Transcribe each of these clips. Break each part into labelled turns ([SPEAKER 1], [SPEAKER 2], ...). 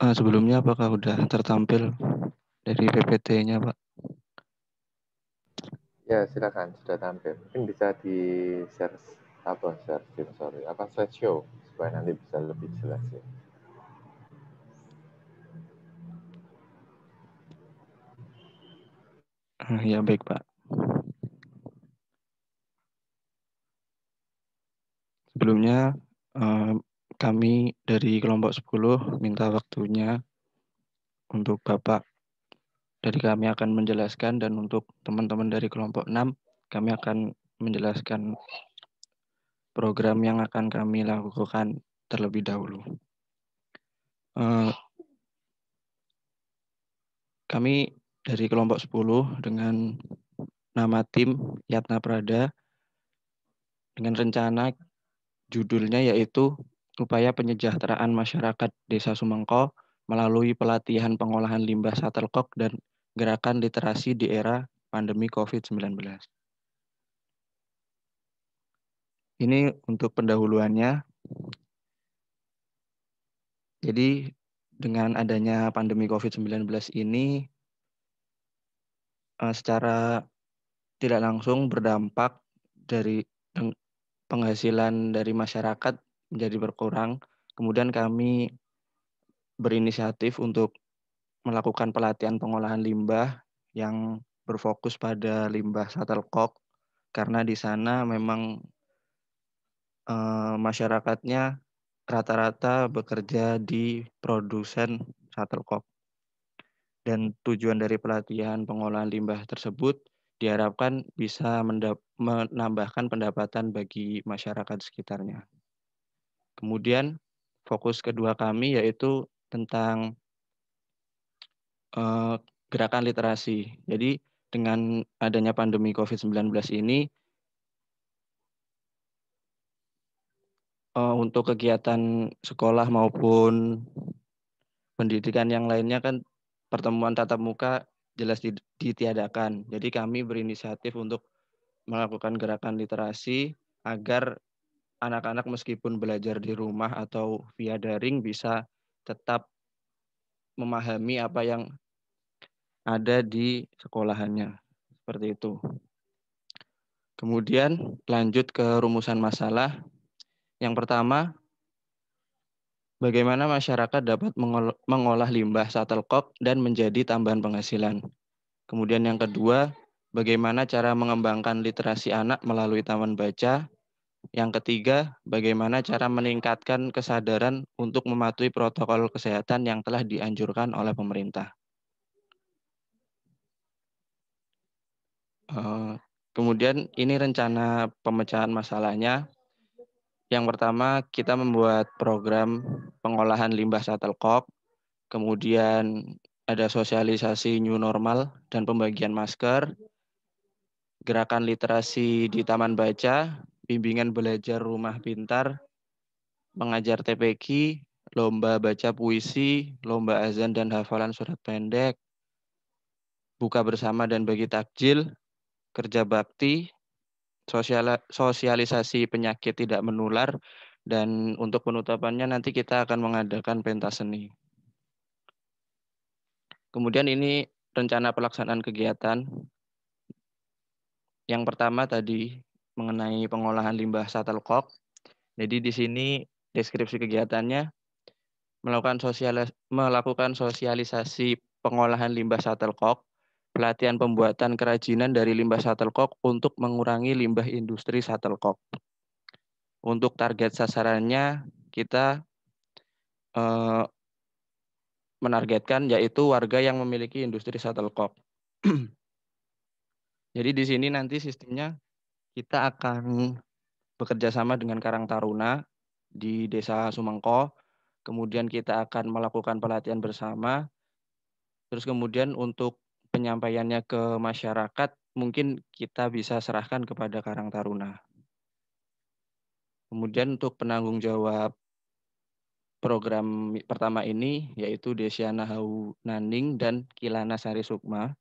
[SPEAKER 1] Sebelumnya apakah sudah tertampil dari PPT-nya, Pak?
[SPEAKER 2] Ya, silakan sudah tampil. Mungkin bisa di-share slideshow supaya nanti bisa lebih jelas ya.
[SPEAKER 1] Ya, baik, Pak. Sebelumnya, kami dari kelompok 10 minta waktunya untuk Bapak dari kami akan menjelaskan, dan untuk teman-teman dari kelompok 6, kami akan menjelaskan program yang akan kami lakukan terlebih dahulu. Kami dari kelompok 10 dengan nama tim Yatna Prada dengan rencana judulnya yaitu Upaya Penyejahteraan Masyarakat Desa Sumengko melalui pelatihan pengolahan limbah shuttlecock dan gerakan literasi di era pandemi COVID-19. Ini untuk pendahuluannya. Jadi dengan adanya pandemi COVID-19 ini secara tidak langsung berdampak dari penghasilan dari masyarakat menjadi berkurang. Kemudian kami berinisiatif untuk melakukan pelatihan pengolahan limbah yang berfokus pada limbah shuttlecock, karena di sana memang masyarakatnya rata-rata bekerja di produsen shuttlecock. Dan tujuan dari pelatihan pengolahan limbah tersebut diharapkan bisa menambahkan pendapatan bagi masyarakat sekitarnya. Kemudian fokus kedua kami yaitu tentang gerakan literasi. Jadi dengan adanya pandemi COVID-19 ini, untuk kegiatan sekolah maupun pendidikan yang lainnya kan pertemuan tatap muka jelas ditiadakan. Jadi kami berinisiatif untuk melakukan gerakan literasi agar anak-anak meskipun belajar di rumah atau via daring bisa tetap memahami apa yang ada di sekolahannya. Seperti itu. Kemudian lanjut ke rumusan masalah. Yang pertama, bagaimana masyarakat dapat mengolah limbah shuttlecock dan menjadi tambahan penghasilan. Kemudian yang kedua, bagaimana cara mengembangkan literasi anak melalui taman baca. Yang ketiga, bagaimana cara meningkatkan kesadaran untuk mematuhi protokol kesehatan yang telah dianjurkan oleh pemerintah. Kemudian ini rencana pemecahan masalahnya. Yang pertama, kita membuat program pengolahan limbah shuttlecock, kemudian ada sosialisasi new normal dan pembagian masker, gerakan literasi di taman baca, bimbingan belajar rumah pintar, mengajar TPQ, lomba baca puisi, lomba azan dan hafalan surat pendek, buka bersama dan bagi takjil, kerja bakti, sosialisasi penyakit tidak menular, dan untuk penutupannya nanti kita akan mengadakan pentas seni. Kemudian ini rencana pelaksanaan kegiatan. Yang pertama tadi mengenai pengolahan limbah shuttlecock. Jadi di sini deskripsi kegiatannya melakukan sosialisasi pengolahan limbah shuttlecock, pelatihan pembuatan kerajinan dari limbah shuttlecock untuk mengurangi limbah industri shuttlecock. Untuk target sasarannya kita menargetkan yaitu warga yang memiliki industri shuttlecock. Jadi di sini nanti sistemnya kita akan bekerja sama dengan Karang Taruna di Desa Sumengko. Kemudian kita akan melakukan pelatihan bersama. Terus kemudian untuk penyampaiannya ke masyarakat mungkin kita bisa serahkan kepada Karang Taruna. Kemudian untuk penanggung jawab program pertama ini yaitu Desiana Hau Naning dan Kilana Sari Sukma.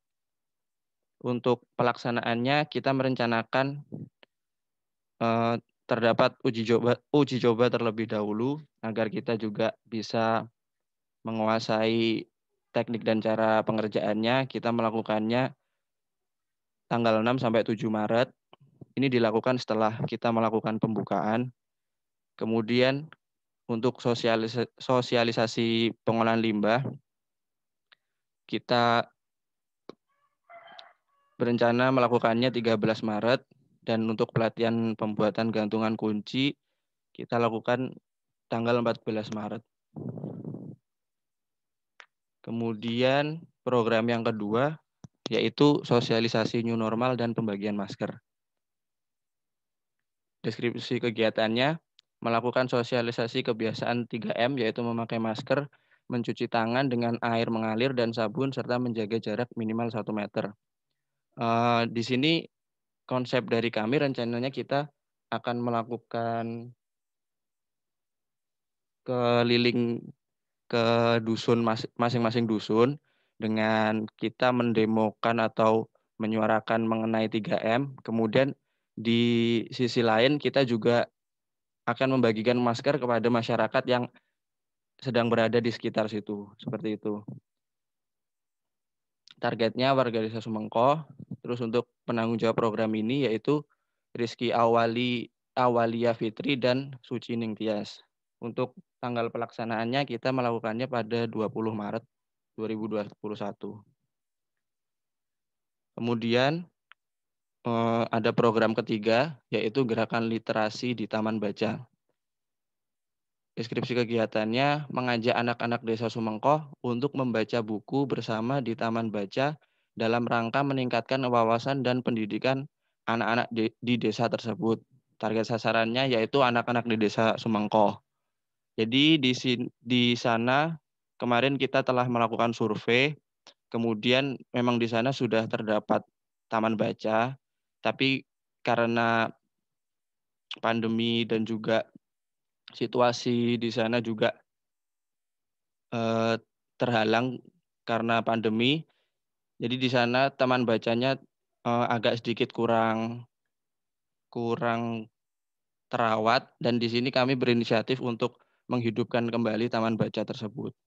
[SPEAKER 1] Untuk pelaksanaannya kita merencanakan terdapat uji coba terlebih dahulu agar kita juga bisa menguasai teknik dan cara pengerjaannya, kita melakukannya tanggal 6 sampai 7 Maret. Ini dilakukan setelah kita melakukan pembukaan. Kemudian untuk sosialisasi pengolahan limbah, kita berencana melakukannya 13 Maret. Dan untuk pelatihan pembuatan gantungan kunci, kita lakukan tanggal 14 Maret. Kemudian program yang kedua, yaitu sosialisasi new normal dan pembagian masker. Deskripsi kegiatannya, melakukan sosialisasi kebiasaan 3M, yaitu memakai masker, mencuci tangan dengan air mengalir dan sabun, serta menjaga jarak minimal 1 meter. Di sini konsep dari kami rencananya kita akan melakukan keliling ke dusun masing-masing dusun dengan kita mendemokan atau menyuarakan mengenai 3M. Kemudian di sisi lain kita juga akan membagikan masker kepada masyarakat yang sedang berada di sekitar situ. Seperti itu. Targetnya warga Desa Sumengko. Terus untuk penanggung jawab program ini yaitu Rizky Awalia Fitri dan Suci Ningtyas. Untuk tanggal pelaksanaannya kita melakukannya pada 20 Maret 2021. Kemudian ada program ketiga, yaitu Gerakan Literasi di Taman Baca. Deskripsi kegiatannya mengajak anak-anak Desa Sumengko untuk membaca buku bersama di Taman Baca dalam rangka meningkatkan wawasan dan pendidikan anak-anak di desa tersebut. Target sasarannya yaitu anak-anak di Desa Sumengko. Jadi di sana kemarin kita telah melakukan survei, kemudian memang di sana sudah terdapat taman baca, tapi karena pandemi dan juga situasi di sana juga terhalang karena pandemi, jadi di sana taman bacanya agak sedikit kurang terawat, dan di sini kami berinisiatif untuk menghidupkan kembali taman baca tersebut.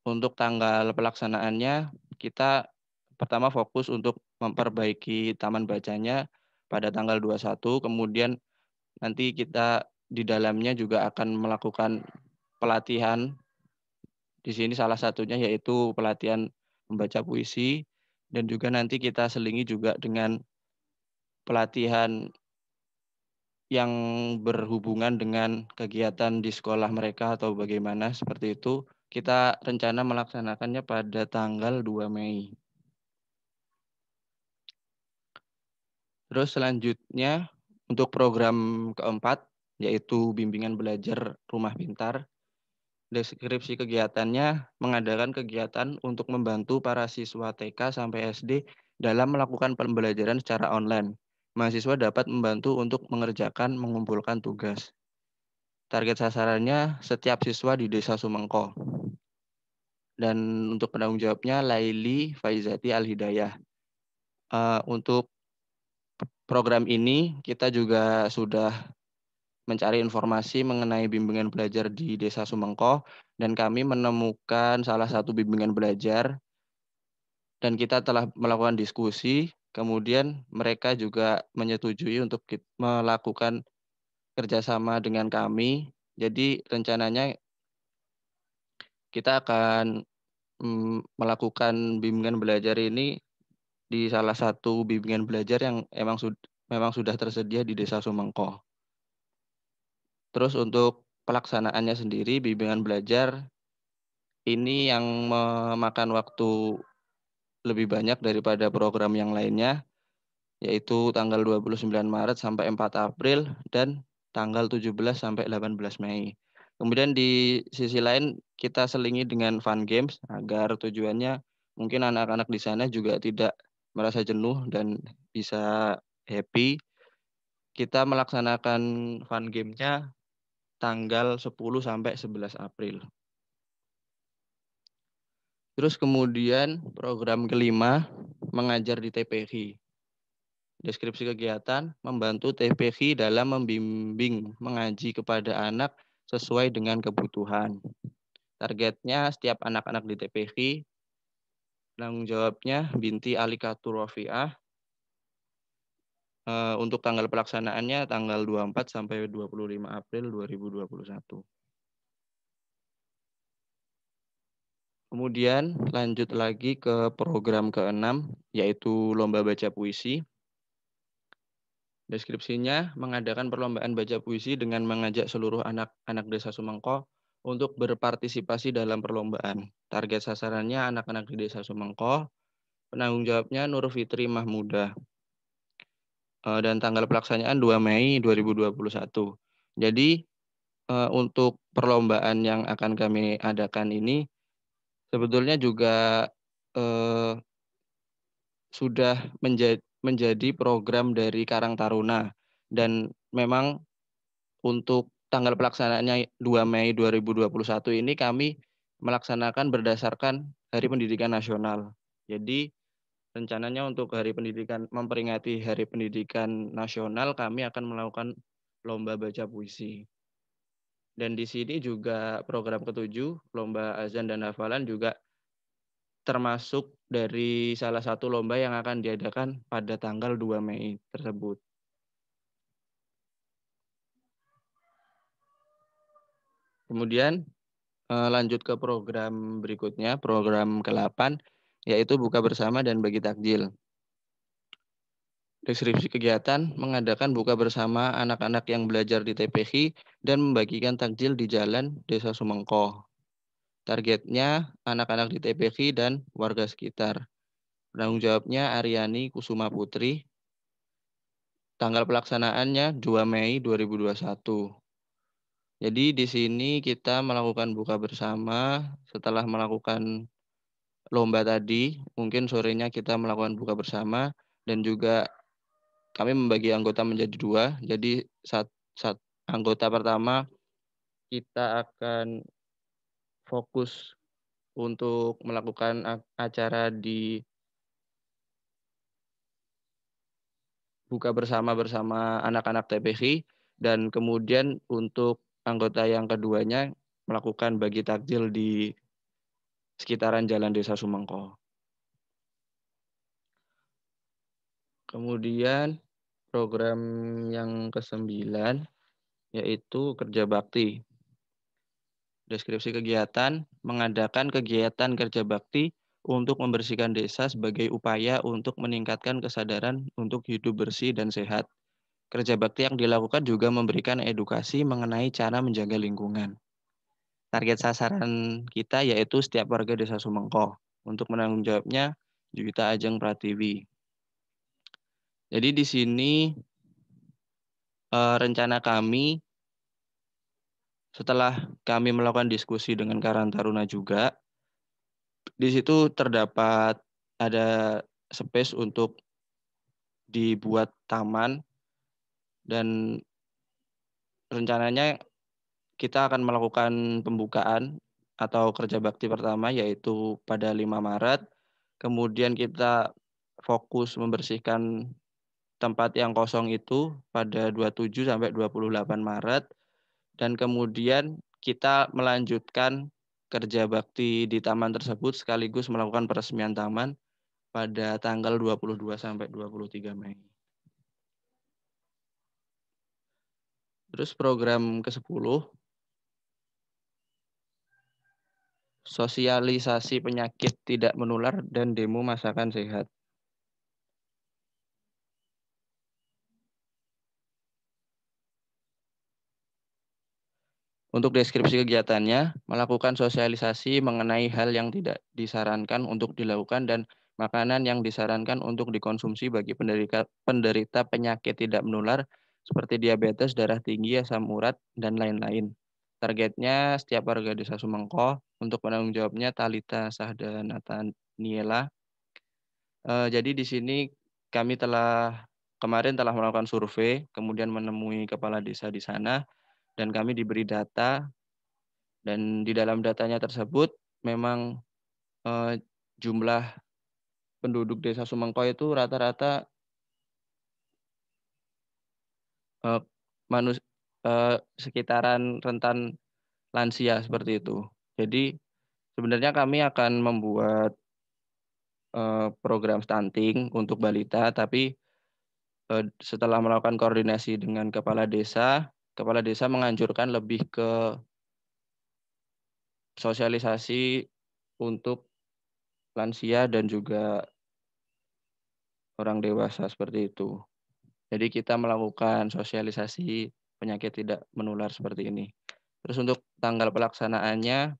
[SPEAKER 1] Untuk tanggal pelaksanaannya, kita pertama fokus untuk memperbaiki taman bacanya pada tanggal 21, kemudian nanti kita di dalamnya juga akan melakukan pelatihan. Di sini salah satunya yaitu pelatihan membaca puisi, dan juga nanti kita selingi juga dengan pelatihan yang berhubungan dengan kegiatan di sekolah mereka atau bagaimana seperti itu. Kita rencana melaksanakannya pada tanggal 2 Mei. Terus selanjutnya untuk program keempat, yaitu bimbingan belajar rumah pintar. Deskripsi kegiatannya mengadakan kegiatan untuk membantu para siswa TK sampai SD dalam melakukan pembelajaran secara online. Mahasiswa dapat membantu untuk mengumpulkan tugas. Target sasarannya setiap siswa di Desa Sumengko. Dan untuk penanggung jawabnya Laili Faizati Al-Hidayah. Untuk program ini kita juga sudah mencari informasi mengenai bimbingan belajar di Desa Sumengko, dan kami menemukan salah satu bimbingan belajar dan kita telah melakukan diskusi. Kemudian mereka juga menyetujui untuk melakukan kerjasama dengan kami. Jadi rencananya kita akan melakukan bimbingan belajar ini di salah satu bimbingan belajar yang memang sudah tersedia di Desa Sumengko. Terus untuk pelaksanaannya sendiri, bimbingan belajar ini yang memakan waktu lebih banyak daripada program yang lainnya, yaitu tanggal 29 Maret sampai 4 April dan tanggal 17 sampai 18 Mei. Kemudian di sisi lain kita selingi dengan fun games agar tujuannya mungkin anak-anak di sana juga tidak merasa jenuh dan bisa happy. Kita melaksanakan fun game-nya tanggal 10 sampai 11 April. Terus kemudian program kelima, mengajar di TPQ. Deskripsi kegiatan, membantu TPQ dalam membimbing mengaji kepada anak sesuai dengan kebutuhan. Targetnya setiap anak-anak di TPK, penanggung jawabnya Binti Alikatur Rofiah. Untuk tanggal pelaksanaannya tanggal 24 sampai 25 April 2021. Kemudian lanjut lagi ke program ke-6, yaitu lomba baca puisi. Deskripsinya mengadakan perlombaan baca puisi dengan mengajak seluruh anak-anak Desa Sumengko untuk berpartisipasi dalam perlombaan. Target sasarannya anak-anak di Desa Sumengko, penanggung jawabnya Nur Fitri Mahmudah. Dan tanggal pelaksanaan 2 Mei 2021. Jadi untuk perlombaan yang akan kami adakan ini sebetulnya juga sudah menjadi program dari Karang Taruna, dan memang untuk tanggal pelaksanaannya 2 Mei 2021 ini kami melaksanakan berdasarkan Hari Pendidikan Nasional. Jadi rencananya untuk memperingati Hari Pendidikan Nasional, kami akan melakukan lomba baca puisi. Dan di sini juga program ke-7, lomba azan dan hafalan juga termasuk dari salah satu lomba yang akan diadakan pada tanggal 2 Mei tersebut. Kemudian lanjut ke program berikutnya, program ke-8, yaitu buka bersama dan bagi takjil. Deskripsi kegiatan mengadakan buka bersama anak-anak yang belajar di TPK dan membagikan takjil di jalan Desa Sumengko. Targetnya anak-anak di TPK dan warga sekitar. Penanggung jawabnya Aryani Kusuma Putri. Tanggal pelaksanaannya 2 Mei 2021. Jadi di sini kita melakukan buka bersama setelah melakukan lomba tadi, mungkin sorenya kita melakukan buka bersama, dan juga kami membagi anggota menjadi 2. Jadi anggota pertama kita akan fokus untuk melakukan acara di buka bersama anak-anak TPK, dan kemudian untuk anggota yang keduanya melakukan bagi takjil di sekitaran Jalan Desa Sumengko. Kemudian program yang ke-9 yaitu kerja bakti. Deskripsi kegiatan mengadakan kegiatan kerja bakti untuk membersihkan desa sebagai upaya untuk meningkatkan kesadaran untuk hidup bersih dan sehat. Kerja bakti yang dilakukan juga memberikan edukasi mengenai cara menjaga lingkungan. Target sasaran kita yaitu setiap warga Desa Sumengko. Untuk menanggung jawabnya Juwita Ajeng Pratiwi. Jadi di sini rencana kami setelah kami melakukan diskusi dengan Karang Taruna juga, di situ terdapat ada space untuk dibuat taman, dan rencananya kita akan melakukan pembukaan atau kerja bakti pertama yaitu pada 5 Maret. Kemudian kita fokus membersihkan tempat yang kosong itu pada 27 sampai 28 Maret. Dan kemudian kita melanjutkan kerja bakti di taman tersebut sekaligus melakukan peresmian taman pada tanggal 22 sampai 23 Mei. Terus program ke-10, sosialisasi penyakit tidak menular dan demo masakan sehat. Untuk deskripsi kegiatannya, melakukan sosialisasi mengenai hal yang tidak disarankan untuk dilakukan dan makanan yang disarankan untuk dikonsumsi bagi penderita penyakit tidak menular seperti diabetes, darah tinggi, asam urat, dan lain-lain. Targetnya setiap warga Desa Sumengko. Untuk penanggung jawabnya Talita Sahda Nataniela. Jadi di sini kami kemarin telah melakukan survei, kemudian menemui kepala desa di sana, dan kami diberi data, dan di dalam datanya tersebut memang jumlah penduduk Desa Sumengko itu rata-rata sekitaran rentan lansia seperti itu. Jadi sebenarnya kami akan membuat program stunting untuk balita, tapi setelah melakukan koordinasi dengan kepala desa menganjurkan lebih ke sosialisasi untuk lansia dan juga orang dewasa seperti itu. Jadi kita melakukan sosialisasi penyakit tidak menular seperti ini. Terus untuk tanggal pelaksanaannya,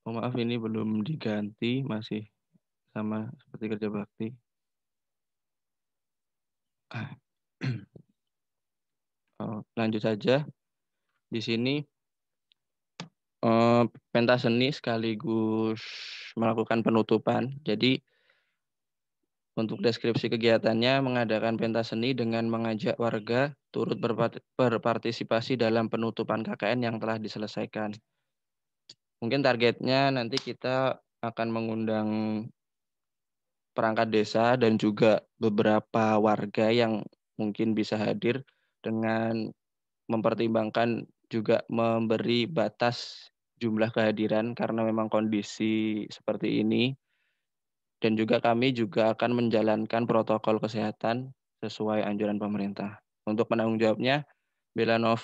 [SPEAKER 1] oh maaf ini belum diganti, masih sama seperti kerja bakti. Lanjut saja. Di sini pentas seni sekaligus melakukan penutupan. Jadi untuk deskripsi kegiatannya mengadakan pentas seni dengan mengajak warga turut berpartisipasi dalam penutupan KKN yang telah diselesaikan. Mungkin targetnya nanti kita akan mengundang perangkat desa dan juga beberapa warga yang mungkin bisa hadir dengan mempertimbangkan juga memberi batas jumlah kehadiran karena memang kondisi seperti ini. Dan juga kami juga akan menjalankan protokol kesehatan sesuai anjuran pemerintah. Untuk penanggung jawabnya, Belanov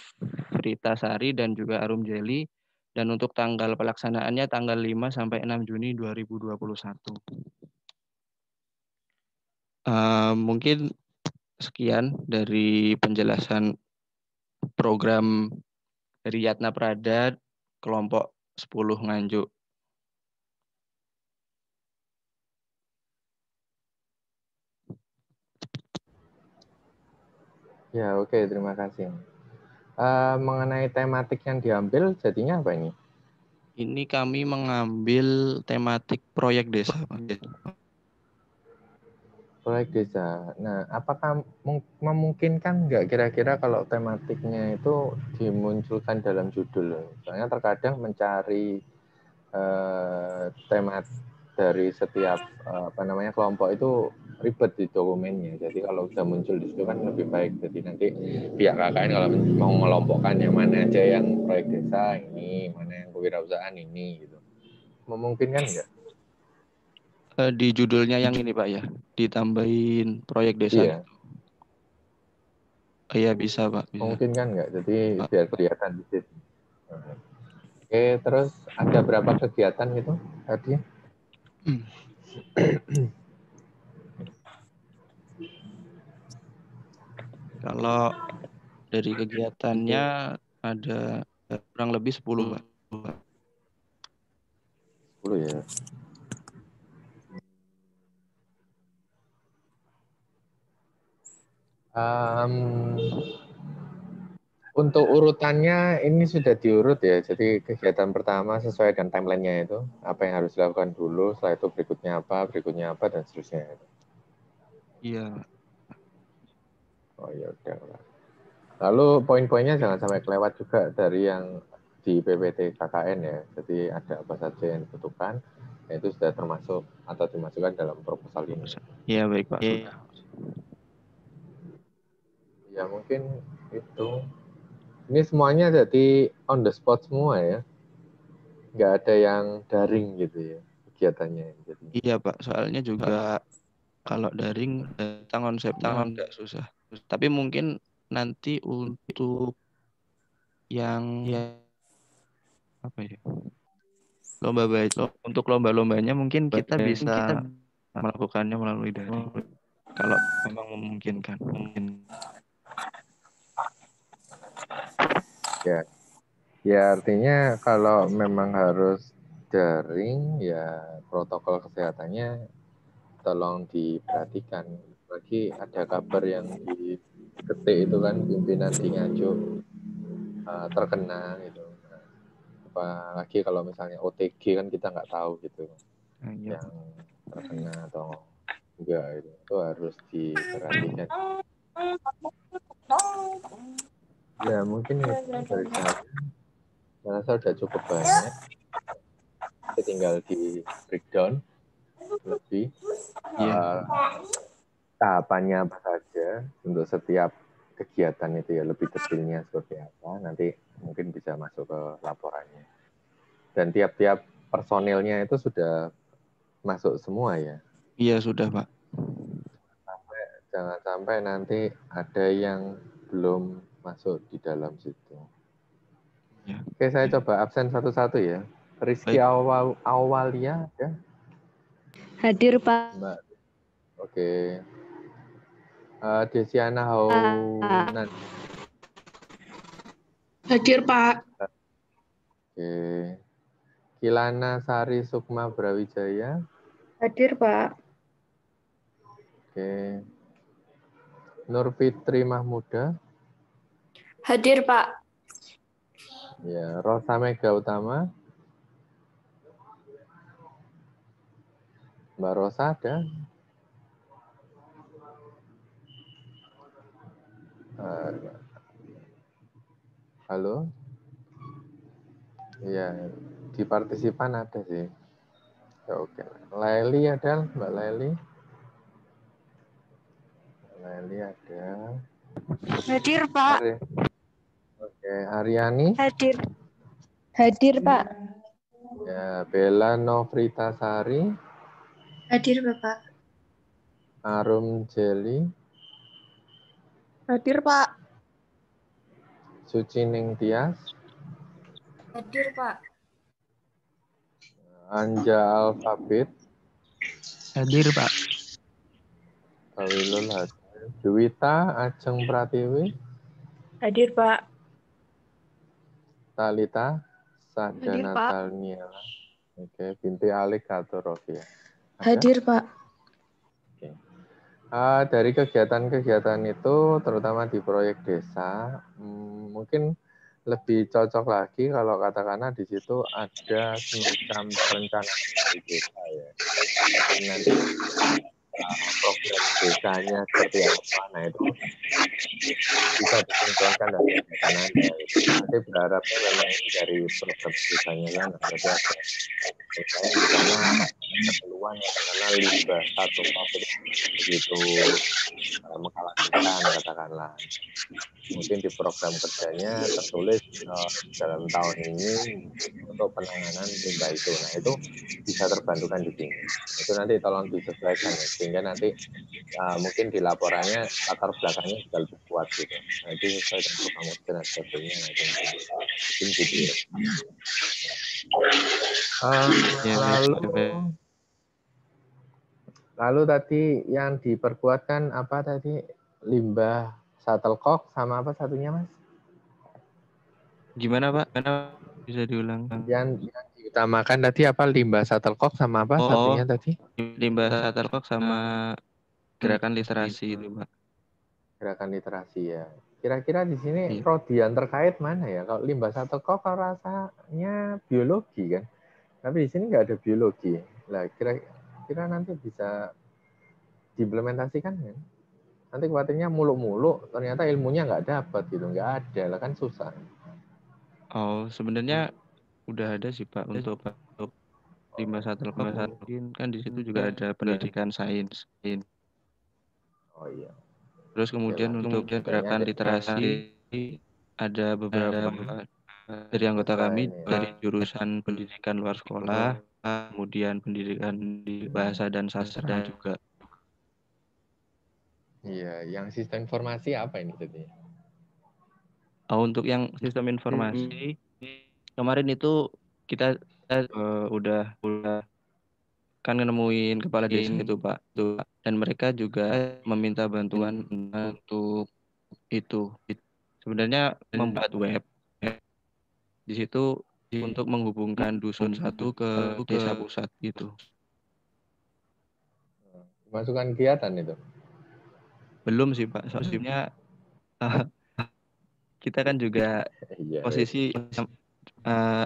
[SPEAKER 1] Fritasari dan juga Arum Jeli. Dan untuk tanggal pelaksanaannya tanggal 5 sampai 6 Juni 2021. Mungkin sekian dari penjelasan program dari Yatna Prada kelompok 10 Nganjuk.
[SPEAKER 2] Ya, oke, terima kasih. Mengenai tematik yang diambil, jadinya apa ini?
[SPEAKER 1] Ini kami mengambil tematik proyek desa, Pak.
[SPEAKER 2] Proyek desa. Nah, apakah memungkinkan nggak kira-kira kalau tematiknya itu dimunculkan dalam judul? Soalnya terkadang mencari tema dari setiap kelompok itu ribet di dokumennya. Jadi kalau sudah muncul di situ kan lebih baik. Jadi nanti pihak KKN kalau mau mengelompokkan yang mana aja yang proyek desa ini, mana yang kewirausahaan ini, gitu. Memungkinkan nggak?
[SPEAKER 1] Di judulnya yang ini Pak ya, ditambahin proyek desa
[SPEAKER 2] Iya.
[SPEAKER 1] gitu. Iya bisa Pak, bisa.
[SPEAKER 2] Memungkinkan nggak? Jadi
[SPEAKER 1] Pak.
[SPEAKER 2] biar kelihatan di situ. Oke, terus ada berapa kegiatan gitu tadi?
[SPEAKER 1] Kalau dari kegiatannya ada kurang lebih 10 Pak.
[SPEAKER 2] 10 ya. Untuk urutannya ini sudah diurut ya. Jadi kegiatan pertama sesuai dengan timelinenya itu apa yang harus dilakukan dulu, setelah itu berikutnya apa dan seterusnya.
[SPEAKER 1] Iya.
[SPEAKER 2] Oh ya udah. Lalu poin-poinnya jangan sampai kelewat juga dari yang di PPT KKN ya. Jadi ada apa saja yang dibutuhkan, itu sudah termasuk atau dimasukkan dalam proposal ini.
[SPEAKER 1] Iya baik Pak, sudah.
[SPEAKER 2] Ya mungkin itu. Ini semuanya jadi on the spot semua ya. Nggak ada yang daring gitu ya kegiatannya. Jadi.
[SPEAKER 1] Iya Pak, soalnya juga kalau daring tentang konsepnya agak susah. Tapi mungkin nanti untuk yang apa ya? Untuk lomba-lombanya mungkin kita bisa melakukannya melalui daring. Kalau memang memungkinkan.
[SPEAKER 2] Ya, ya artinya kalau memang harus daring, ya protokol kesehatannya tolong diperhatikan. Lagi ada kabar yang di Ketik itu kan pimpinan di Nganjuk terkena gitu. Nah, apalagi kalau misalnya OTG kan kita nggak tahu gitu,
[SPEAKER 1] Nah, iya,
[SPEAKER 2] yang terkena atau enggak itu harus diperhatikan. Ya mungkin itu dari saya. Saya rasa sudah cukup banyak. Tinggal di breakdown lebih
[SPEAKER 1] iya.
[SPEAKER 2] tahapannya apa saja untuk setiap kegiatan itu ya, lebih detailnya seperti apa, nanti mungkin bisa masuk ke laporannya. Dan tiap-tiap personilnya itu sudah masuk semua ya?
[SPEAKER 1] Iya, sudah, Pak.
[SPEAKER 2] Jangan sampai nanti ada yang belum masuk di dalam situ.
[SPEAKER 1] Ya.
[SPEAKER 2] Oke, saya coba absen satu-satu ya. Rizky
[SPEAKER 1] Baik.
[SPEAKER 2] Awalia ya.
[SPEAKER 3] Hadir, Pak.
[SPEAKER 2] Mbak. Oke. Desiana Haunan.
[SPEAKER 4] Hadir, Pak.
[SPEAKER 2] Oke. Kilana Sari Sukma Brawijaya.
[SPEAKER 4] Hadir, Pak.
[SPEAKER 2] Oke. Nur Fitri Mahmuda.
[SPEAKER 4] Hadir, Pak.
[SPEAKER 2] Ya, Rosa Mega Utama. Mbak Rosa ada? Halo? Iya, di partisipan ada sih. Ya, oke. Leli ada, Mbak Leli? Leli ada.
[SPEAKER 3] Hadir, Pak.
[SPEAKER 2] Oke, Aryani?
[SPEAKER 3] Hadir. Hadir, Pak.
[SPEAKER 2] Ya, Bella Novrita Sari.
[SPEAKER 4] Hadir, Bapak.
[SPEAKER 2] Arum Jeli.
[SPEAKER 4] Hadir, Pak.
[SPEAKER 2] Suci Ning Tias.
[SPEAKER 4] Hadir, Pak.
[SPEAKER 2] Anja Alfabet.
[SPEAKER 1] Hadir, Pak.
[SPEAKER 2] Tawilul hadir. Duwita Ajeng Pratiwi.
[SPEAKER 4] Hadir, Pak.
[SPEAKER 2] Talita
[SPEAKER 4] Hadir,
[SPEAKER 2] Sahdana
[SPEAKER 4] Pak.
[SPEAKER 2] Talniela. Oke, binti Alik Katorofia.
[SPEAKER 4] Hadir, Pak.
[SPEAKER 2] Oke. Dari kegiatan-kegiatan itu, terutama di proyek desa, mungkin lebih cocok lagi kalau katakanlah di situ ada semacam perencanaan dari desa ya. Jadi nanti program desanya seperti apa, nah itu bisa disinkronkan dan kegiatan Anda. Nanti berharapnya memang ini dari program desanya kan, berarti ada misalnya di sana ada keluhan katakanlah limbah satu itu begitu mengkhawatirkan katakanlah. Mungkin di program kerjanya tertulis dalam tahun ini untuk penanganan limbah itu. Nah itu bisa terbantukan di sini. Itu nanti tolong disesuaikan ya, sehingga nanti mungkin di laporannya latar belakangnya juga lebih kuat gitu. Nah itu sesuai dengan program kerja dan sebagainya. Nah itu mungkin gitu ya. Lalu tadi yang diperkuatkan apa tadi, limbah shuttlecock sama apa satunya Mas?
[SPEAKER 1] Gimana, Pak? Bisa diulang?
[SPEAKER 2] Yang diutamakan tadi apa, limbah shuttlecock sama apa satunya tadi?
[SPEAKER 1] Limbah shuttlecock sama gerakan literasi itu, Pak.
[SPEAKER 2] Gerakan literasi ya. Kira-kira di sini
[SPEAKER 1] Iya.
[SPEAKER 2] prodi yang terkait mana ya? Kalau limbah shuttlecock kalau rasanya biologi kan, tapi di sini nggak ada biologi. Lah kira-kira nanti bisa diimplementasikan kan? Nanti khawatirnya muluk-muluk, ternyata ilmunya nggak dapat gitu, nggak ada lah kan susah.
[SPEAKER 1] Oh, sebenarnya udah ada sih Pak untuk limbah shuttlecock, mungkin kan di situ juga ada pendidikan sains.
[SPEAKER 2] Oh iya.
[SPEAKER 1] Terus kemudian untuk gerakan literasi ada beberapa dari anggota kami dari jurusan pendidikan luar sekolah, kemudian pendidikan di bahasa dan sastra juga.
[SPEAKER 2] Iya, yang sistem informasi apa ini jadinya?
[SPEAKER 1] Untuk yang sistem informasi kemarin itu kita udah kan nemuin kepala desa itu Pak, dan mereka juga meminta bantuan untuk itu. Sebenarnya membuat web di situ untuk menghubungkan dusun satu ke desa pusat gitu.
[SPEAKER 2] Masukan kegiatan itu?
[SPEAKER 1] Belum sih Pak, soalnya kita kan juga posisi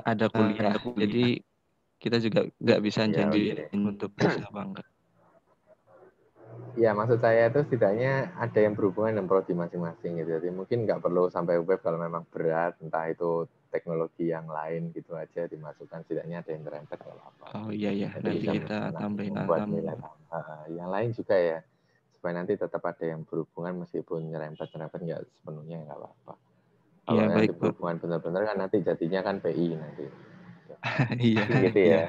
[SPEAKER 1] ada kuliah, jadi kita juga nggak bisa janji untuk bisa apa enggak.
[SPEAKER 2] Ya, maksud saya itu setidaknya ada yang berhubungan dengan prodi masing-masing gitu. Jadi mungkin nggak perlu sampai web kalau memang berat, entah itu teknologi yang lain gitu aja dimasukkan, setidaknya ada yang terempet kalau apa.
[SPEAKER 1] Oh iya ya, nanti kita tambahin.
[SPEAKER 2] Buat nilai tambah. Yang lain juga ya, supaya nanti tetap ada yang berhubungan meskipun nyerempet-nyerempet nggak sepenuhnya nggak apa-apa. Kalau
[SPEAKER 1] Iya,
[SPEAKER 2] nanti
[SPEAKER 1] baik, Pak.
[SPEAKER 2] berhubungan benar-benar kan nanti jadinya kan PI nanti.
[SPEAKER 1] Iya,
[SPEAKER 2] Gitu
[SPEAKER 1] iya.
[SPEAKER 2] ya.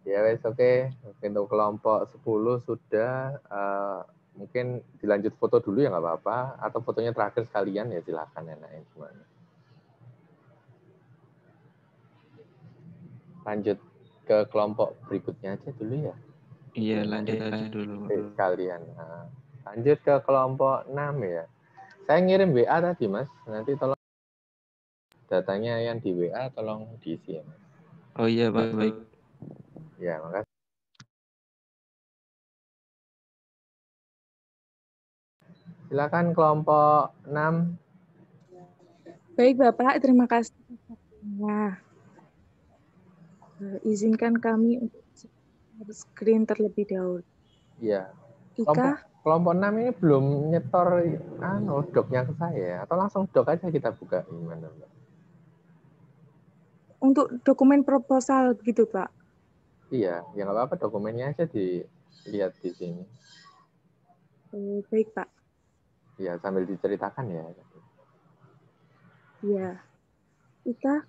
[SPEAKER 2] Ya wes oke. Untuk kelompok 10 sudah mungkin dilanjut foto dulu ya nggak apa-apa atau fotonya terakhir sekalian ya silakan enaknya gimana. Lanjut ke kelompok berikutnya aja dulu ya.
[SPEAKER 1] Iya, lanjut aja dulu.
[SPEAKER 2] Sekalian. Nah, lanjut ke kelompok 6 ya. Saya ngirim WA tadi Mas, nanti tolong datanya yang di WA tolong diisi ya Mas.
[SPEAKER 1] Oh iya, Pak, baik.
[SPEAKER 2] Ya, makasih. Silakan kelompok 6.
[SPEAKER 4] Baik Bapak, terima kasih. Nah, izinkan kami untuk screen terlebih dahulu.
[SPEAKER 2] Iya.
[SPEAKER 4] Ika,
[SPEAKER 2] Kelompok 6 ini belum nyetor doknya ke saya atau langsung dok aja kita buka gimana Mbak?
[SPEAKER 4] untuk dokumen proposal gitu Pak.
[SPEAKER 2] Iya, ya nggak apa-apa dokumennya aja dilihat di sini.
[SPEAKER 4] Baik Pak.
[SPEAKER 2] Iya, sambil diceritakan ya.
[SPEAKER 4] Iya. Ika.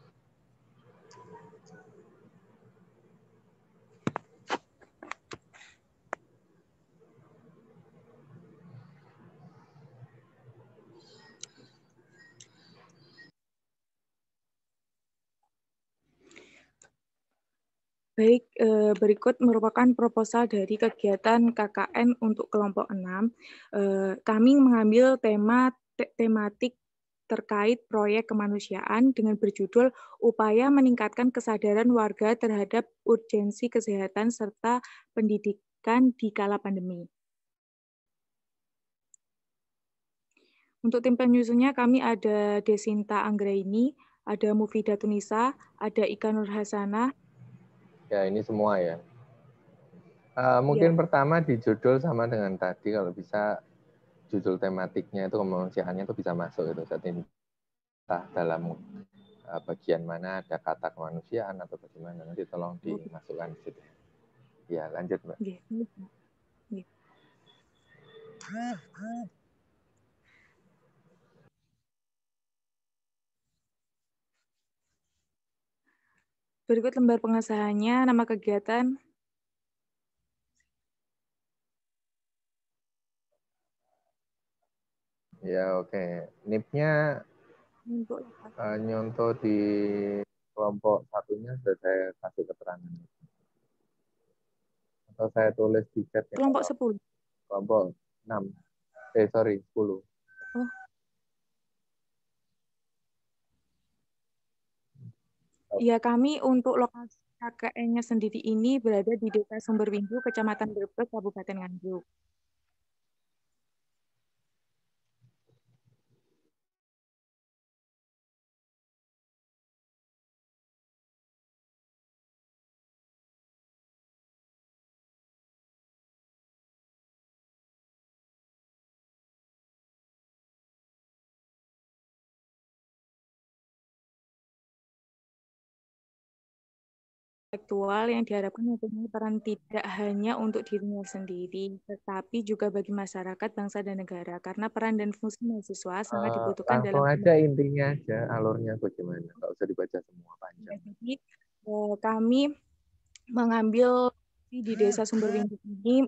[SPEAKER 4] Baik, berikut merupakan proposal dari kegiatan KKN untuk kelompok 6. Kami mengambil tematik terkait proyek kemanusiaan dengan berjudul Upaya Meningkatkan Kesadaran Warga Terhadap Urgensi Kesehatan serta Pendidikan di Kala Pandemi. Untuk tim penyusunnya kami ada Desinta Anggraini, ada Mufidah Tunisa, ada Ika Nur Hasanah.
[SPEAKER 2] Ya, ini semua ya. Mungkin pertama di judul sama dengan tadi, kalau bisa judul tematiknya itu kemanusiaannya itu bisa masuk itu. Saat ini entah dalam bagian mana ada kata kemanusiaan atau bagaimana, nanti tolong dimasukkan di situ. Ya, lanjut Mbak.
[SPEAKER 4] Berikut lembar pengesahannya, nama kegiatan.
[SPEAKER 2] Ya, oke. NIP-nya nyontoh di kelompok satunya sudah saya kasih keterangan. Atau saya tulis di chat ya.
[SPEAKER 4] Kelompok 10.
[SPEAKER 2] Kelompok 6. 10.
[SPEAKER 4] Oh. Ya, kami untuk lokasi KKN-nya sendiri ini berada di Desa Sumberwindu, Kecamatan Brebes, Kabupaten Nganjuk. Intelektual yang diharapkan mempunyai peran tidak hanya untuk dirinya sendiri, tetapi juga bagi masyarakat, bangsa, dan negara. Karena peran dan fungsi mahasiswa sangat dibutuhkan
[SPEAKER 2] langsung
[SPEAKER 4] dalam...
[SPEAKER 2] aja intinya aja, alurnya bagaimana. Nggak usah dibaca semua panjang.
[SPEAKER 4] Jadi, kami mengambil di Desa Sumberwindu ini,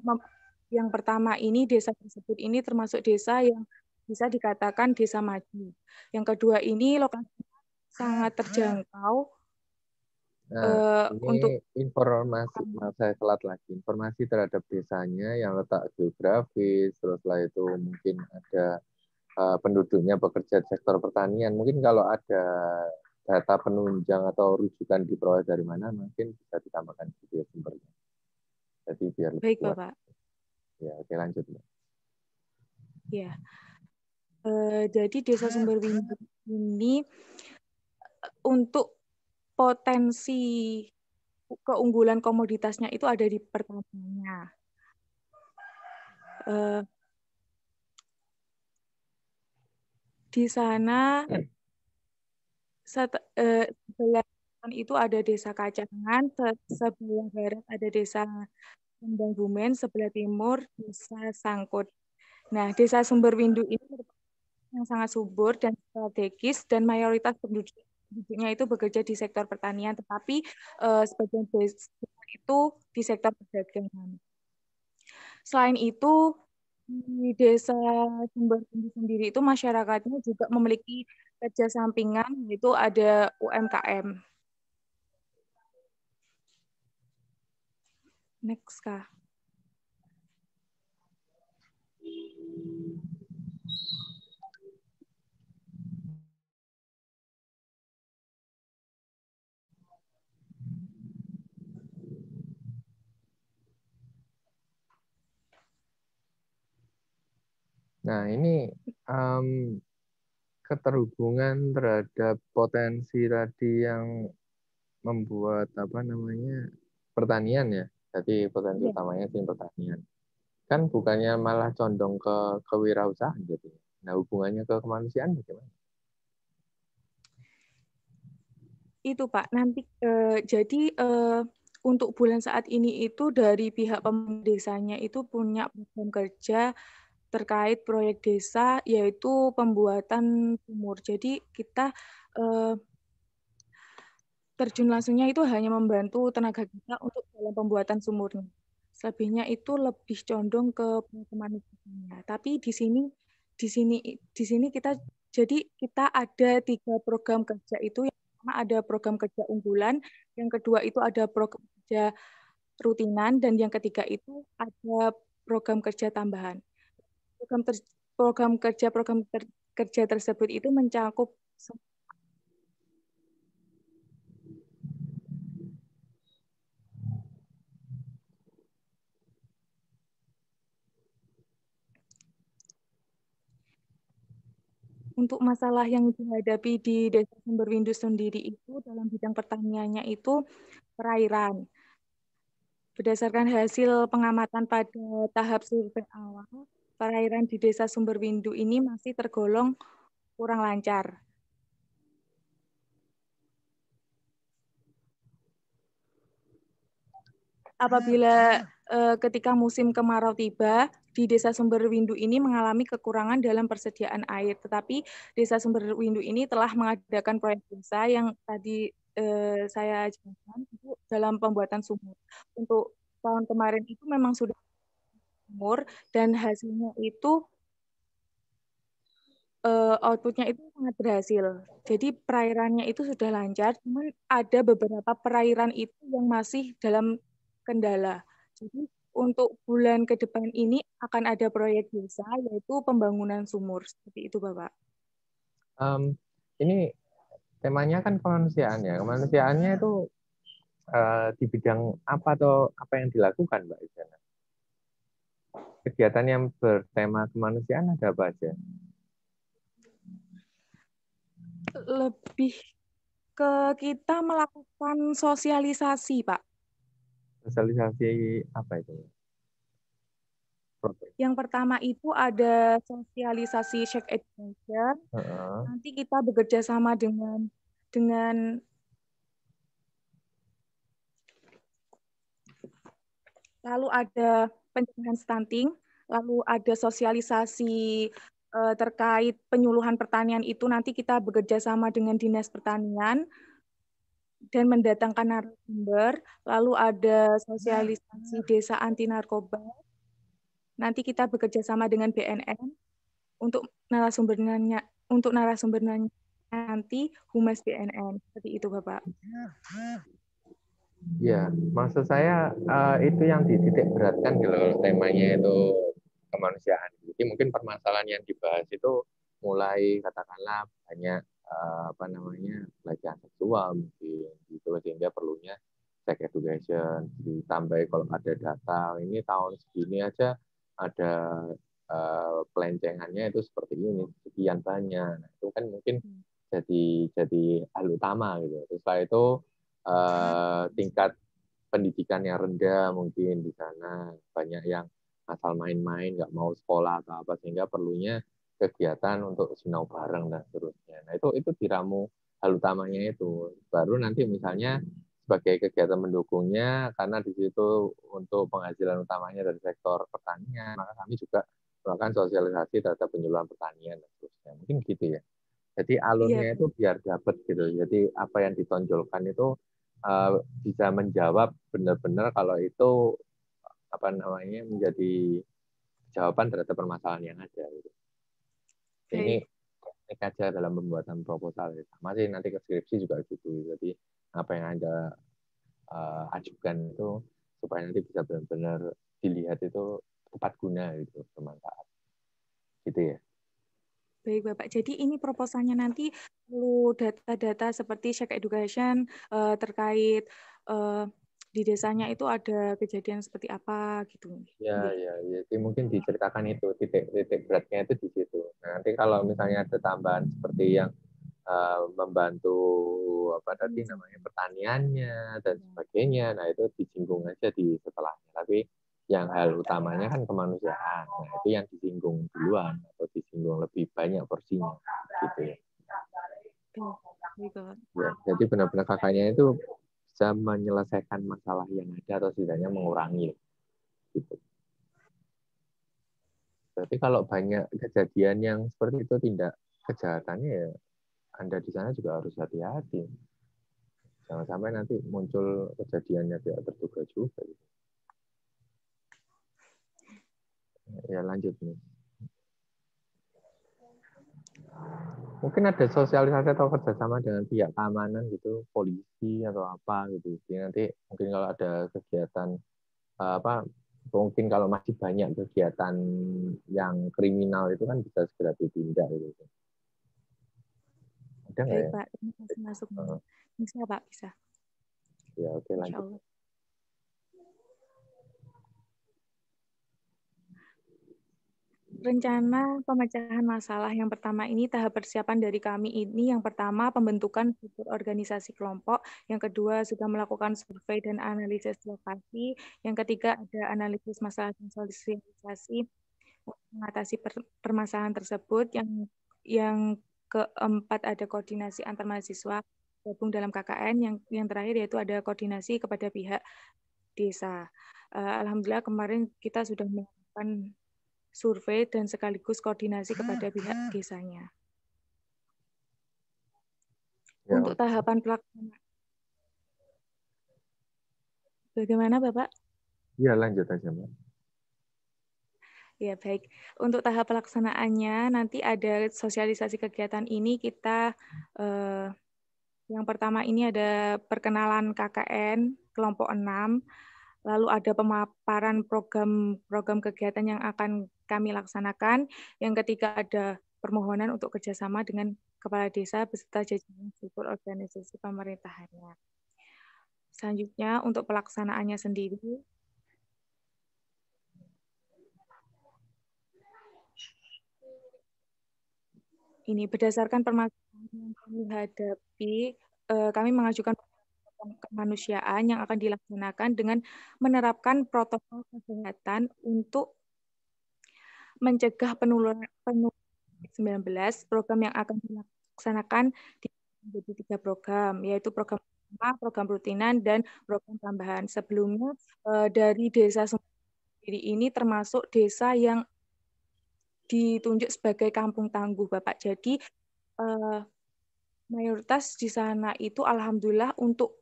[SPEAKER 4] yang pertama ini, desa tersebut ini termasuk desa yang bisa dikatakan desa maju. Yang kedua ini lokasi sangat terjangkau.
[SPEAKER 2] Nah, ini informasi, maaf saya telat lagi, informasi terhadap desanya yang letak geografis, terus setelah itu mungkin ada penduduknya bekerja di sektor pertanian. Mungkin kalau ada data penunjang atau rujukan diperoleh dari mana, mungkin bisa ditambahkan gitu ya sumbernya. Jadi biar lebih kuat.
[SPEAKER 4] Baik, Bapak.
[SPEAKER 2] Ya, oke lanjut.
[SPEAKER 4] Ya. Jadi Desa Sumberwindu ini untuk potensi keunggulan komoditasnya itu ada di pertaniannya. Di sana sebelah itu ada Desa Kacangan, sebelah barat ada Desa Kembang Bumen, sebelah timur Desa Sangkut. Nah, Desa Sumberwindu ini yang sangat subur dan strategis dan mayoritas penduduknya itu bekerja di sektor pertanian, tetapi sebagian besar itu di sektor perdagangan. Selain itu, di Desa Sumberwindu sendiri itu masyarakatnya juga memiliki kerja sampingan, yaitu ada UMKM. Next, Kak.
[SPEAKER 2] Nah, ini keterhubungan terhadap potensi tadi yang membuat pertanian ya. Jadi potensi utamanya di pertanian. Kan bukannya malah condong ke kewirausahaan gitu. Nah, hubungannya ke kemanusiaan bagaimana?
[SPEAKER 4] Itu Pak, nanti jadi untuk bulan saat ini itu dari pihak pemerintah desanya itu punya program kerja terkait proyek desa, yaitu pembuatan sumur. Jadi kita terjun langsungnya itu hanya membantu tenaga kita untuk dalam pembuatan sumurnya. Selebihnya itu lebih condong ke kemanusiaannya. Tapi di sini kita ada 3 program kerja itu. Yang pertama ada program kerja unggulan, yang kedua itu ada program kerja rutinan, dan yang ketiga itu ada program kerja tambahan. Program kerja tersebut itu mencakup untuk masalah yang dihadapi di Desa Sumberwindu sendiri itu dalam bidang pertaniannya itu perairan. Berdasarkan hasil pengamatan pada tahap survei awal, perairan di Desa Sumberwindu ini masih tergolong kurang lancar. Apabila ketika musim kemarau tiba, di Desa Sumberwindu ini mengalami kekurangan dalam persediaan air. Tetapi Desa Sumberwindu ini telah mengadakan proyek desa yang tadi saya jelaskan itu dalam pembuatan sumur. Untuk tahun kemarin itu memang sudah sumur dan hasilnya itu outputnya itu sangat berhasil. Jadi perairannya itu sudah lancar, cuman ada beberapa perairan itu yang masih dalam kendala. Jadi untuk bulan ke depan ini akan ada proyek desa, yaitu pembangunan sumur. Seperti itu, Bapak.
[SPEAKER 2] Ini temanya kan kemanusiaan ya. Kemanusiaannya itu di bidang apa atau apa yang dilakukan, Mbak Izana? Kegiatan yang bertema kemanusiaan ada apa aja?
[SPEAKER 4] Lebih ke kita melakukan sosialisasi, Pak.
[SPEAKER 2] Sosialisasi apa itu?
[SPEAKER 4] Yang pertama itu ada sosialisasi Sex Education. Nanti kita bekerja sama dengan lalu ada pencegahan stunting, lalu ada sosialisasi terkait penyuluhan pertanian itu nanti kita bekerja sama dengan Dinas Pertanian dan mendatangkan narasumber, lalu ada sosialisasi desa anti narkoba. Nanti kita bekerja sama dengan BNN untuk narasumbernya nanti Humas BNN. Seperti itu, Bapak.
[SPEAKER 2] Ya, maksud saya itu yang dititik beratkan gitu loh, temanya itu kemanusiaan. Jadi mungkin permasalahan yang dibahas itu mulai katakanlah banyak pelecehan seksual mungkin gitu, sehingga perlunya sex education, ditambah kalau ada data ini tahun segini aja ada pelencengannya itu seperti ini sekian banyak. Nah, itu kan mungkin jadi hal utama gitu. Terus setelah itu tingkat pendidikan yang rendah mungkin di sana, banyak yang asal main-main nggak mau sekolah atau apa, sehingga perlunya kegiatan untuk sinau bareng dan seterusnya. Nah itu diramu hal utamanya itu. Baru nanti misalnya sebagai kegiatan mendukungnya, karena di situ untuk penghasilan utamanya dari sektor pertanian, maka kami juga melakukan sosialisasi terhadap penyuluhan pertanian dan seterusnya. Mungkin gitu ya. Jadi
[SPEAKER 4] Iya,
[SPEAKER 2] alurnya itu biar dapat gitu. Jadi apa yang ditonjolkan itu bisa menjawab benar-benar kalau itu apa namanya menjadi jawaban terhadap permasalahan yang ada. Gitu. Ini
[SPEAKER 4] baik.
[SPEAKER 2] teknik aja dalam pembuatan proposal. Sama sih nanti ke skripsi juga gitu. Jadi apa yang Anda ajukan itu supaya nanti bisa benar-benar dilihat itu tepat guna gitu, bermanfaat. Gitu ya.
[SPEAKER 4] Baik, Bapak. Jadi ini proposalnya nanti perlu data-data seperti Shack Education terkait di desanya itu ada kejadian seperti apa gitu.
[SPEAKER 2] Ya, jadi mungkin diceritakan itu titik beratnya itu di situ. Nah, nanti kalau misalnya ada tambahan seperti yang membantu apa tadi namanya pertaniannya dan sebagainya, nah itu disinggung aja di setelahnya. Tapi yang hal utamanya kan kemanusiaan, nah itu yang disinggung duluan atau disinggung lebih banyak porsinya, gitu ya. Ya, jadi benar-benar kakaknya itu bisa menyelesaikan masalah yang ada atau setidaknya mengurangi. Gitu. Berarti kalau banyak kejadian yang seperti itu tindak kejahatannya ya Anda di sana juga harus hati-hati. Jangan sampai nanti muncul kejadiannya tidak terduga juga. Ya lanjut nih. Mungkin ada sosialisasi atau kerjasama dengan pihak keamanan gitu, polisi atau apa gitu. Jadi nanti mungkin kalau ada kegiatan apa, mungkin kalau masih banyak kegiatan yang kriminal itu kan bisa segera ditindak gitu. Ada nggak
[SPEAKER 4] Baik,
[SPEAKER 2] ya?
[SPEAKER 4] Pak. Ini masih masuk. Bisa, Pak. Bisa.
[SPEAKER 2] Ya oke
[SPEAKER 4] Insya
[SPEAKER 2] lanjut.
[SPEAKER 4] Allah. Rencana pemecahan masalah yang pertama ini tahap persiapan dari kami ini yang pertama pembentukan struktur organisasi kelompok, yang kedua sudah melakukan survei dan analisis lokasi, yang ketiga ada analisis masalah dan sosialisasi mengatasi permasalahan tersebut, yang keempat ada koordinasi antar mahasiswa gabung dalam KKN, yang terakhir yaitu ada koordinasi kepada pihak desa. Alhamdulillah kemarin kita sudah melakukan survei dan sekaligus koordinasi kepada pihak desanya. Ya. Untuk tahapan pelaksanaan. Bagaimana, Bapak?
[SPEAKER 2] Ya, lanjut aja, Mbak.
[SPEAKER 4] Ya, baik. Untuk tahap pelaksanaannya, nanti ada sosialisasi kegiatan ini kita, yang pertama ini ada perkenalan KKN kelompok 6, lalu ada pemaparan program kegiatan yang akan kami laksanakan. Yang ketiga ada permohonan untuk kerjasama dengan kepala desa beserta jajaran struktur organisasi pemerintahannya. Selanjutnya untuk pelaksanaannya sendiri, ini berdasarkan permasalahan yang kami hadapi, kami mengajukan kemanusiaan yang akan dilaksanakan dengan menerapkan protokol kesehatan untuk mencegah penularan COVID-19. Program yang akan dilaksanakan menjadi 3 program, yaitu program utama, program rutinan, dan program tambahan. Sebelumnya dari desa sendiri ini termasuk desa yang ditunjuk sebagai kampung tangguh, Bapak. Jadi mayoritas di sana itu alhamdulillah untuk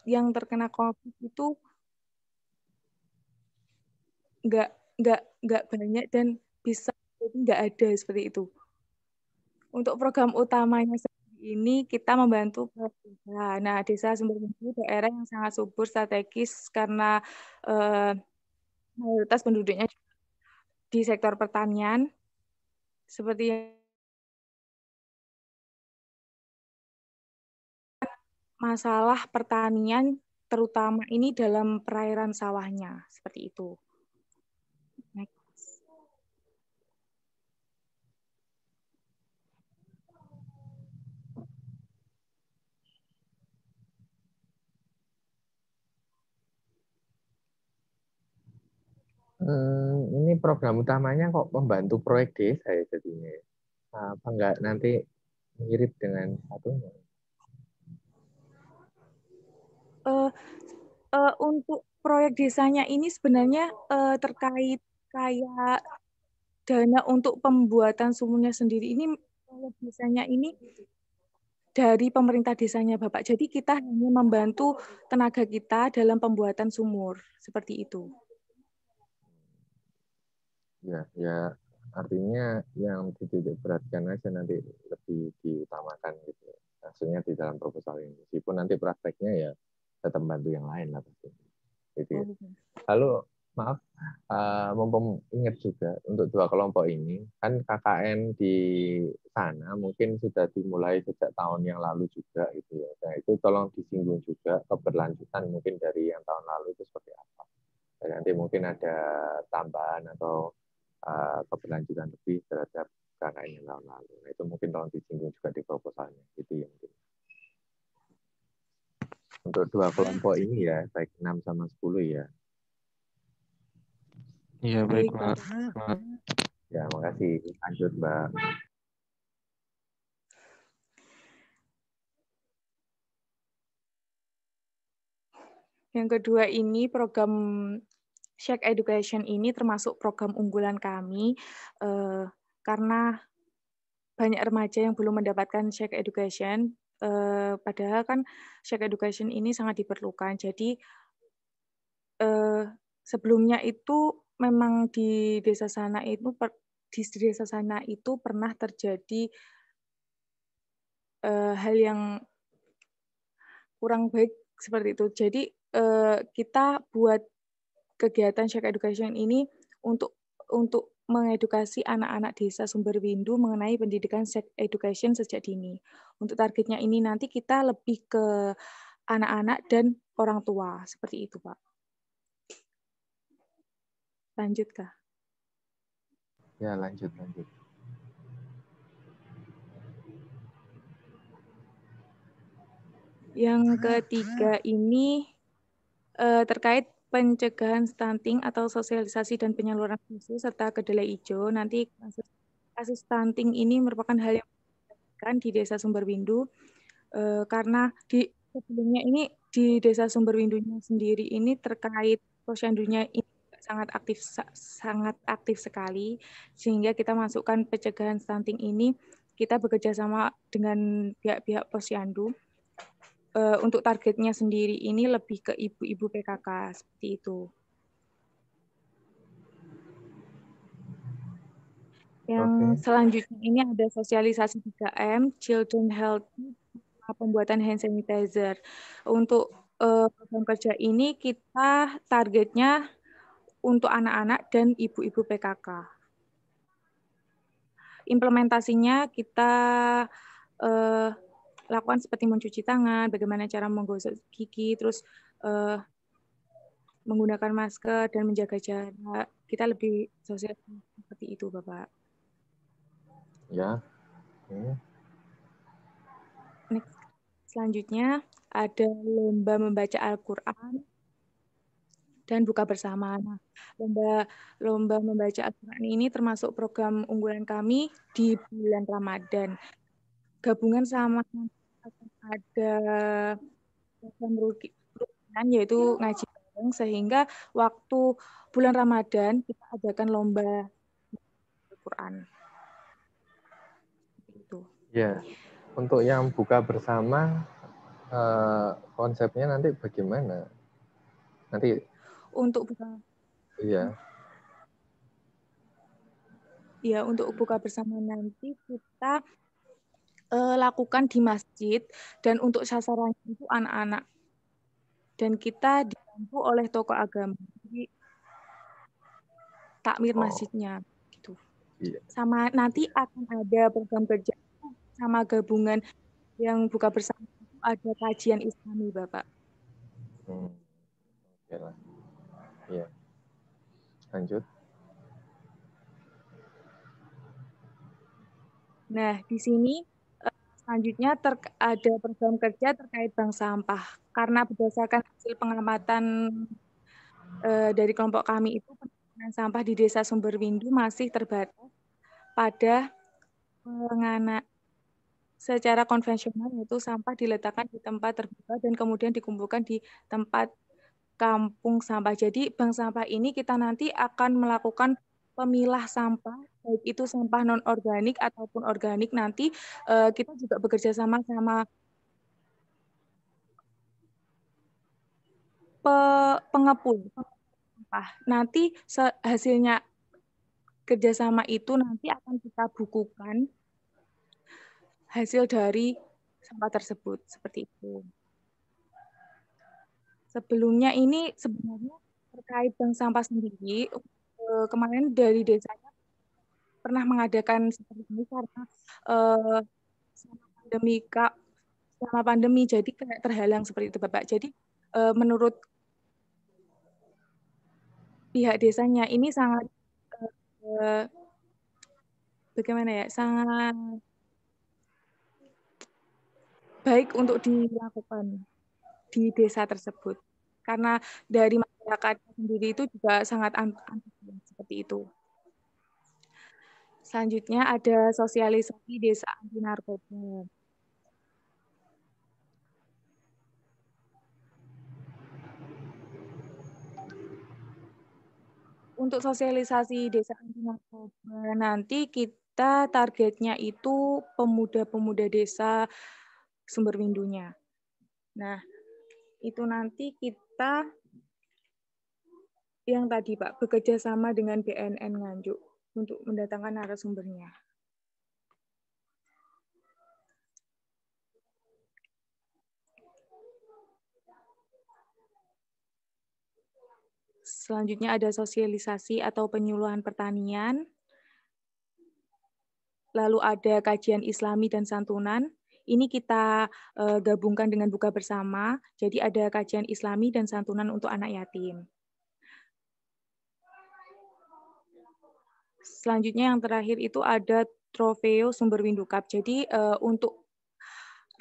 [SPEAKER 4] yang terkena COVID itu nggak banyak dan bisa nggak ada seperti itu. Untuk program utamanya ini kita membantu desa. Nah, desa Sumberminggu daerah yang sangat subur strategis karena mayoritas penduduknya di sektor pertanian seperti masalah pertanian terutama ini dalam perairan sawahnya seperti itu.
[SPEAKER 2] Ini program utamanya kok membantu proyek desa ya jadinya. Apa enggak nanti mirip dengan satunya?
[SPEAKER 4] Untuk proyek desanya ini sebenarnya terkait kayak dana untuk pembuatan sumurnya sendiri ini, proyek desanya ini dari pemerintah desanya Bapak. Jadi kita hanya membantu tenaga kita dalam pembuatan sumur seperti itu.
[SPEAKER 2] Ya, artinya yang dititik beratkan aja nanti lebih diutamakan gitu. Maksudnya di dalam proposal ini. Meskipun nanti prakteknya ya tetap bantu yang lain lah pasti. Gitu ya. Lalu maaf, mumpung ingat juga untuk dua kelompok ini, kan KKN di sana mungkin sudah dimulai sejak tahun yang lalu juga gitu ya. Nah itu tolong disinggung juga keberlanjutan mungkin dari yang tahun lalu itu seperti apa. Dan nanti mungkin ada tambahan atau keberlanjutan lebih terhadap KKN yang tahun lalu. Nah itu mungkin tolong disinggung juga di proposalnya. Gitu ya mungkin. Untuk dua kelompok ini ya, baik 6 sama 10 ya.
[SPEAKER 1] Iya, baik, Pak.
[SPEAKER 2] Ya, makasih. Lanjut, Mbak.
[SPEAKER 4] Yang kedua ini program Shack Education ini termasuk program unggulan kami karena banyak remaja yang belum mendapatkan Shack Education. Padahal kan Shack Education ini sangat diperlukan. Jadi sebelumnya itu memang di desa sana itu pernah terjadi hal yang kurang baik seperti itu. Jadi kita buat kegiatan Shack Education ini untuk mengedukasi anak-anak desa Sumberwindu mengenai pendidikan Shack Education sejak dini. Untuk targetnya ini nanti kita lebih ke anak-anak dan orang tua seperti itu, Pak. Lanjut, Kak.
[SPEAKER 2] Ya, lanjut.
[SPEAKER 4] Yang ketiga ini terkait pencegahan stunting atau sosialisasi dan penyaluran susu serta kedelai hijau. Nanti kasus stunting ini merupakan hal yang kan di Desa Sumberwindu karena di sebelumnya ini di Desa Sumberwindunya sendiri ini terkait posyandunya ini sangat aktif sekali, sehingga kita masukkan pencegahan stunting ini, kita bekerja sama dengan pihak-pihak posyandu. Untuk targetnya sendiri ini lebih ke ibu-ibu PKK seperti itu. Yang selanjutnya ini ada sosialisasi 3M, Children Health, pembuatan hand sanitizer. Untuk program kerja ini kita targetnya untuk anak-anak dan ibu-ibu PKK. Implementasinya kita lakukan seperti mencuci tangan, bagaimana cara menggosok gigi, terus menggunakan masker dan menjaga jarak. Kita lebih sosial seperti itu, Bapak.
[SPEAKER 2] Ya.
[SPEAKER 4] Next. Selanjutnya ada lomba membaca Al-Quran dan buka bersama. Nah, lomba membaca Al-Quran ini termasuk program unggulan kami di bulan Ramadan. Gabungan sama ada program rutin yaitu ngaji bareng, sehingga waktu bulan Ramadan kita adakan lomba Al-Quran. Itu.
[SPEAKER 2] Ya, untuk yang buka bersama konsepnya nanti bagaimana? Nanti
[SPEAKER 4] untuk buka.
[SPEAKER 2] Iya.
[SPEAKER 4] Ya, untuk buka bersama nanti kita lakukan di masjid, dan untuk sasaran itu anak-anak. Dan kita dibantu oleh tokoh agama. Jadi takmir masjidnya gitu.
[SPEAKER 2] Iya.
[SPEAKER 4] Sama nanti akan ada program kerja sama gabungan yang buka bersama itu ada kajian Islami, Bapak.
[SPEAKER 2] Oke lah. Iya. Lanjut.
[SPEAKER 4] Nah, di sini selanjutnya ada program kerja terkait bank sampah. Karena berdasarkan hasil pengamatan dari kelompok kami itu, penanganan sampah di Desa Sumberwindu masih terbatas pada penanganan secara konvensional, yaitu sampah diletakkan di tempat terbuka dan kemudian dikumpulkan di tempat kampung sampah. Jadi bank sampah ini kita nanti akan melakukan pemilah sampah, baik itu sampah non-organik ataupun organik. Nanti kita juga bekerja sama pengepul sampah. Nanti hasilnya kerjasama itu nanti akan kita bukukan hasil dari sampah tersebut, seperti itu. Sebelumnya ini sebenarnya terkait bank sampah sendiri, kemarin dari desanya pernah mengadakan seperti ini karena selama pandemi jadi kayak terhalang seperti itu Bapak. Jadi menurut pihak desanya ini sangat bagaimana ya, sangat baik untuk dilakukan di desa tersebut karena dari masyarakat sendiri itu juga sangat antusias seperti itu. Selanjutnya ada sosialisasi desa anti narkoba. Untuk sosialisasi desa anti narkoba nanti kita targetnya itu pemuda-pemuda desa Sumberwindunya. Nah, itu nanti kita yang tadi Pak bekerja sama dengan BNN Nganjuk untuk mendatangkan narasumbernya. Selanjutnya ada sosialisasi atau penyuluhan pertanian. Lalu ada kajian Islami dan santunan. Ini kita gabungkan dengan buka bersama. Jadi ada kajian Islami dan santunan untuk anak yatim. Selanjutnya yang terakhir itu ada Trofeo Sumberwindu Cup. Jadi untuk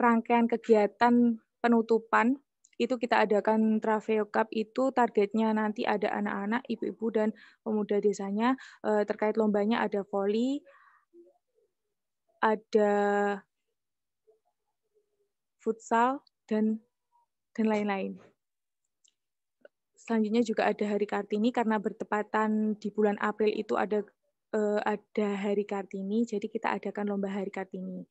[SPEAKER 4] rangkaian kegiatan penutupan itu kita adakan Trofeo Cup, itu targetnya nanti ada anak-anak, ibu-ibu dan pemuda desanya. Terkait lombanya ada voli, ada futsal dan lain-lain. Selanjutnya juga ada Hari Kartini karena bertepatan di bulan April itu ada Hari Kartini, jadi kita adakan lomba Hari Kartini.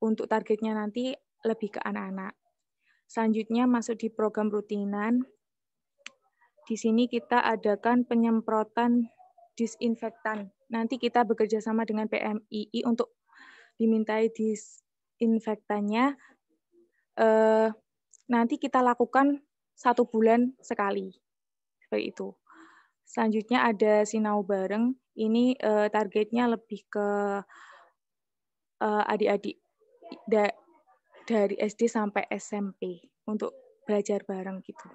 [SPEAKER 4] Untuk targetnya nanti lebih ke anak-anak. Selanjutnya masuk di program rutinan. Di sini kita adakan penyemprotan disinfektan. Nanti kita bekerja sama dengan PMII untuk dimintai disinfektannya. Nanti kita lakukan 1 bulan sekali. Seperti itu. Selanjutnya ada Sinau Bareng. Ini targetnya lebih ke adik-adik dari SD sampai SMP untuk belajar bareng gitu.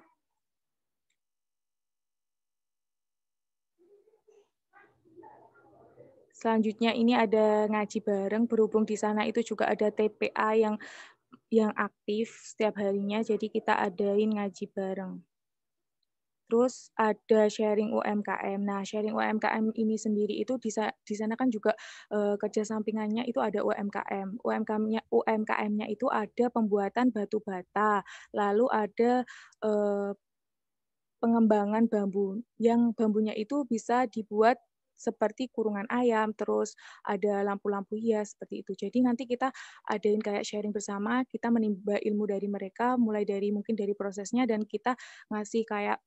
[SPEAKER 4] Selanjutnya ini ada ngaji bareng, berhubung di sana itu juga ada TPA yang aktif setiap harinya, jadi kita adain ngaji bareng. Terus ada sharing UMKM. Nah, sharing UMKM ini sendiri itu di sana kan juga kerja sampingannya itu ada UMKM. UMKM-nya itu ada pembuatan batu bata, lalu ada pengembangan bambu. Yang bambunya itu bisa dibuat seperti kurungan ayam, terus ada lampu-lampu hias seperti itu. Jadi nanti kita adain kayak sharing bersama, kita menimba ilmu dari mereka, mulai dari mungkin dari prosesnya, dan kita ngasih kayak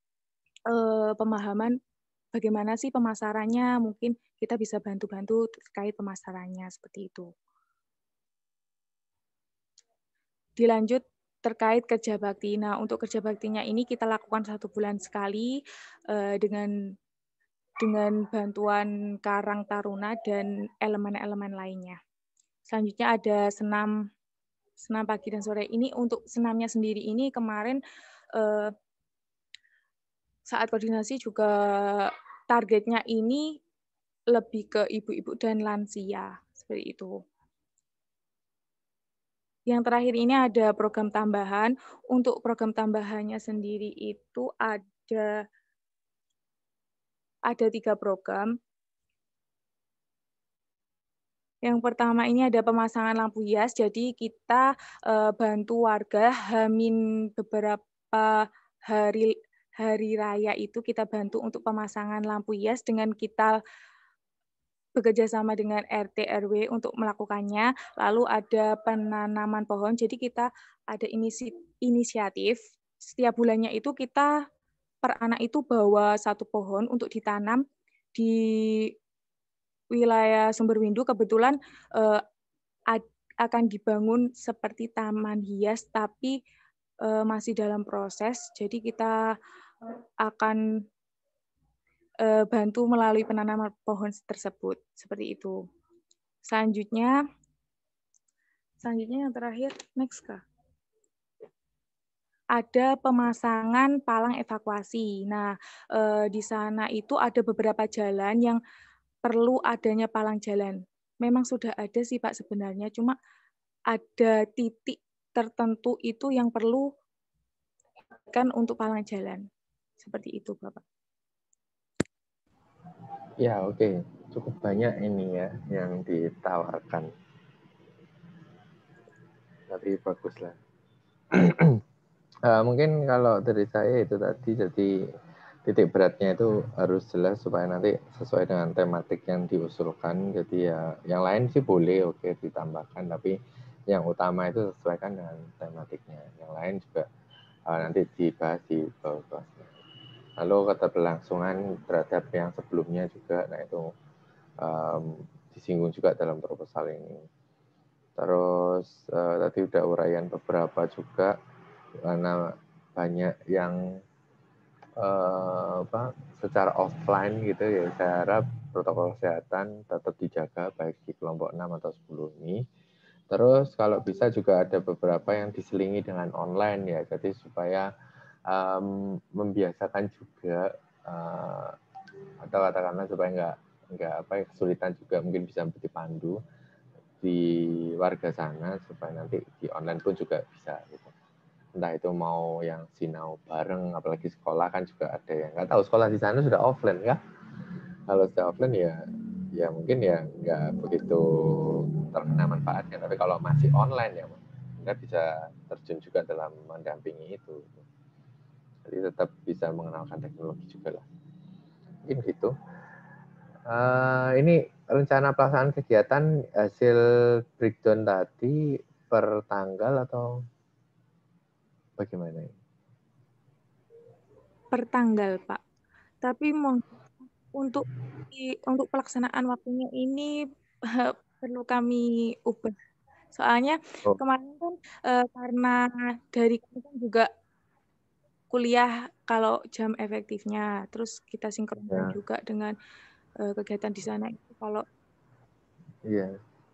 [SPEAKER 4] pemahaman bagaimana sih pemasarannya, mungkin kita bisa bantu-bantu terkait pemasarannya seperti itu. Dilanjut terkait kerja bakti. Nah, untuk kerja baktinya ini kita lakukan 1 bulan sekali dengan bantuan Karang Taruna dan elemen-elemen lainnya. Selanjutnya ada senam pagi dan sore. Ini untuk senamnya sendiri ini kemarin saat koordinasi juga targetnya ini lebih ke ibu-ibu dan lansia, seperti itu. Yang terakhir ini ada program tambahan. Untuk program tambahannya sendiri itu ada 3 program. Yang pertama ini ada pemasangan lampu hias, jadi kita bantu warga Hamin beberapa hari raya itu kita bantu untuk pemasangan lampu hias dengan kita bekerja sama dengan RT RW untuk melakukannya. Lalu ada penanaman pohon. Jadi kita ada inisiatif setiap bulannya itu kita per anak itu bawa satu pohon untuk ditanam di wilayah Sumberwindu. Kebetulan akan dibangun seperti taman hias, tapi masih dalam proses. Jadi kita akan bantu melalui penanaman pohon tersebut. Seperti itu. Selanjutnya yang terakhir, next Kak. Ada pemasangan palang evakuasi. Nah, di sana itu ada beberapa jalan yang perlu adanya palang jalan. Memang sudah ada sih Pak sebenarnya, cuma ada titik tertentu itu yang perlu kan untuk palang jalan. Seperti itu Bapak.
[SPEAKER 2] Ya, oke. Cukup banyak ini ya yang ditawarkan. Tapi baguslah. Mungkin kalau dari saya itu tadi, jadi titik beratnya itu harus jelas supaya nanti sesuai dengan tematik yang diusulkan. Jadi ya yang lain sih boleh oke ditambahkan, tapi yang utama itu sesuaikan dengan tematiknya. Yang lain juga nanti dibahas di bawah-bawahnya. Lalu keterberlangsungan terhadap yang sebelumnya juga, nah itu disinggung juga dalam proposal ini. Terus tadi udah uraian beberapa juga, karena banyak yang secara offline gitu ya, saya harap protokol kesehatan tetap dijaga baik di kelompok 6 atau 10 ini. Terus kalau bisa juga ada beberapa yang diselingi dengan online ya, jadi supaya membiasakan juga atau katakanlah supaya nggak kesulitan juga, mungkin bisa dipandu di warga sana supaya nanti di online pun juga bisa gitu. Entah itu mau yang sinau bareng, apalagi sekolah kan juga ada yang nggak tahu sekolah di sana sudah offline ya. Kalau sudah offline ya mungkin ya nggak begitu terkena manfaatnya, tapi kalau masih online ya Anda bisa terjun juga dalam mendampingi itu. Jadi tetap bisa mengenalkan teknologi juga lah. Mungkin gitu. Ini rencana pelaksanaan kegiatan hasil breakdown tadi per tanggal atau bagaimana?
[SPEAKER 4] Per tanggal, Pak. Tapi untuk pelaksanaan waktunya ini perlu kami ubah. Soalnya kemarin kan karena dari kami kan juga kuliah kalau jam efektifnya, terus kita sinkronkan juga dengan kegiatan di sana itu kalau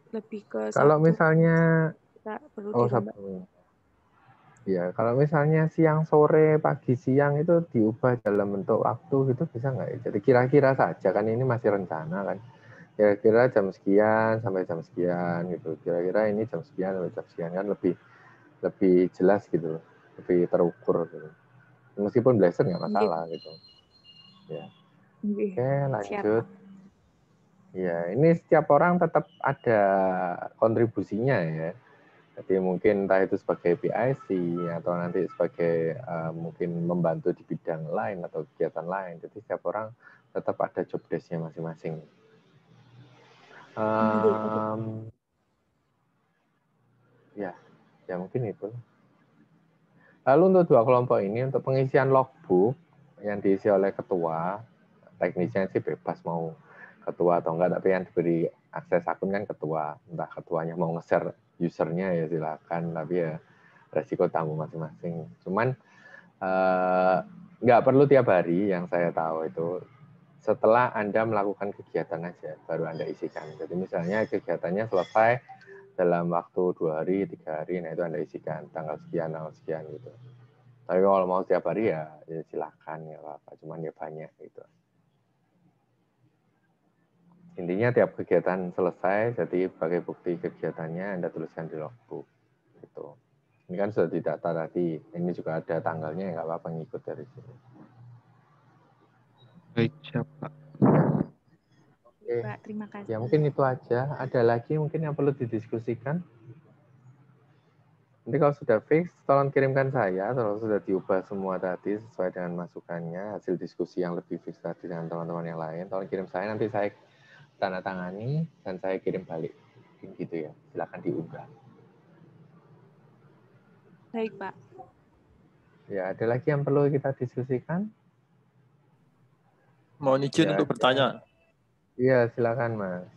[SPEAKER 4] lebih ke
[SPEAKER 2] kalau
[SPEAKER 4] Sabtu,
[SPEAKER 2] misalnya
[SPEAKER 4] kita perlu dirubah.
[SPEAKER 2] Ya, kalau misalnya siang, sore, pagi, siang itu diubah dalam bentuk waktu gitu bisa nggak ya? Jadi kira-kira saja, kan ini masih rencana kan. Kira-kira jam sekian sampai jam sekian gitu. Kira-kira ini jam sekian sampai jam sekian kan lebih jelas gitu, lebih terukur gitu. Meskipun blazer nggak masalah gitu. Ya. Oke, lanjut. Ya, ini setiap orang tetap ada kontribusinya ya. Jadi mungkin entah itu sebagai PIC atau nanti sebagai mungkin membantu di bidang lain atau kegiatan lain. Jadi setiap orang tetap ada job desk-nya masing-masing. Ya mungkin itu. Lalu untuk dua kelompok ini, untuk pengisian logbook yang diisi oleh ketua, teknisnya sih bebas mau ketua atau enggak, tapi yang diberi akses akun kan ketua. Entah ketuanya mau nge-share usernya ya silakan, tapi ya resiko tamu masing-masing. Cuman nggak perlu tiap hari, yang saya tahu itu setelah Anda melakukan kegiatan aja baru Anda isikan. Jadi misalnya kegiatannya selesai dalam waktu 2 hari, 3 hari, nah itu Anda isikan tanggal sekian gitu. Tapi kalau mau setiap hari ya silakan ya apa, cuman ya banyak gitu. Intinya tiap kegiatan selesai, jadi sebagai bukti kegiatannya Anda tuliskan di logbook gitu. Ini kan sudah didata tadi, ini juga ada tanggalnya, nggak apa-apa ngikut dari sini.
[SPEAKER 1] Baik, siap Pak.
[SPEAKER 4] Oke. Pak, terima kasih.
[SPEAKER 2] Ya mungkin itu aja. Ada lagi mungkin yang perlu didiskusikan? Nanti kalau sudah fix, tolong kirimkan saya. Kalau sudah diubah semua tadi sesuai dengan masukannya, hasil diskusi yang lebih fix tadi dengan teman-teman yang lain, tolong kirim saya. Nanti saya tanda tangani dan saya kirim balik. Gitu ya. Silakan diunggah.
[SPEAKER 4] Baik, Pak.
[SPEAKER 2] Ya, ada lagi yang perlu kita diskusikan?
[SPEAKER 5] Mohon izin untuk bertanya.
[SPEAKER 2] Iya, silakan, Mas.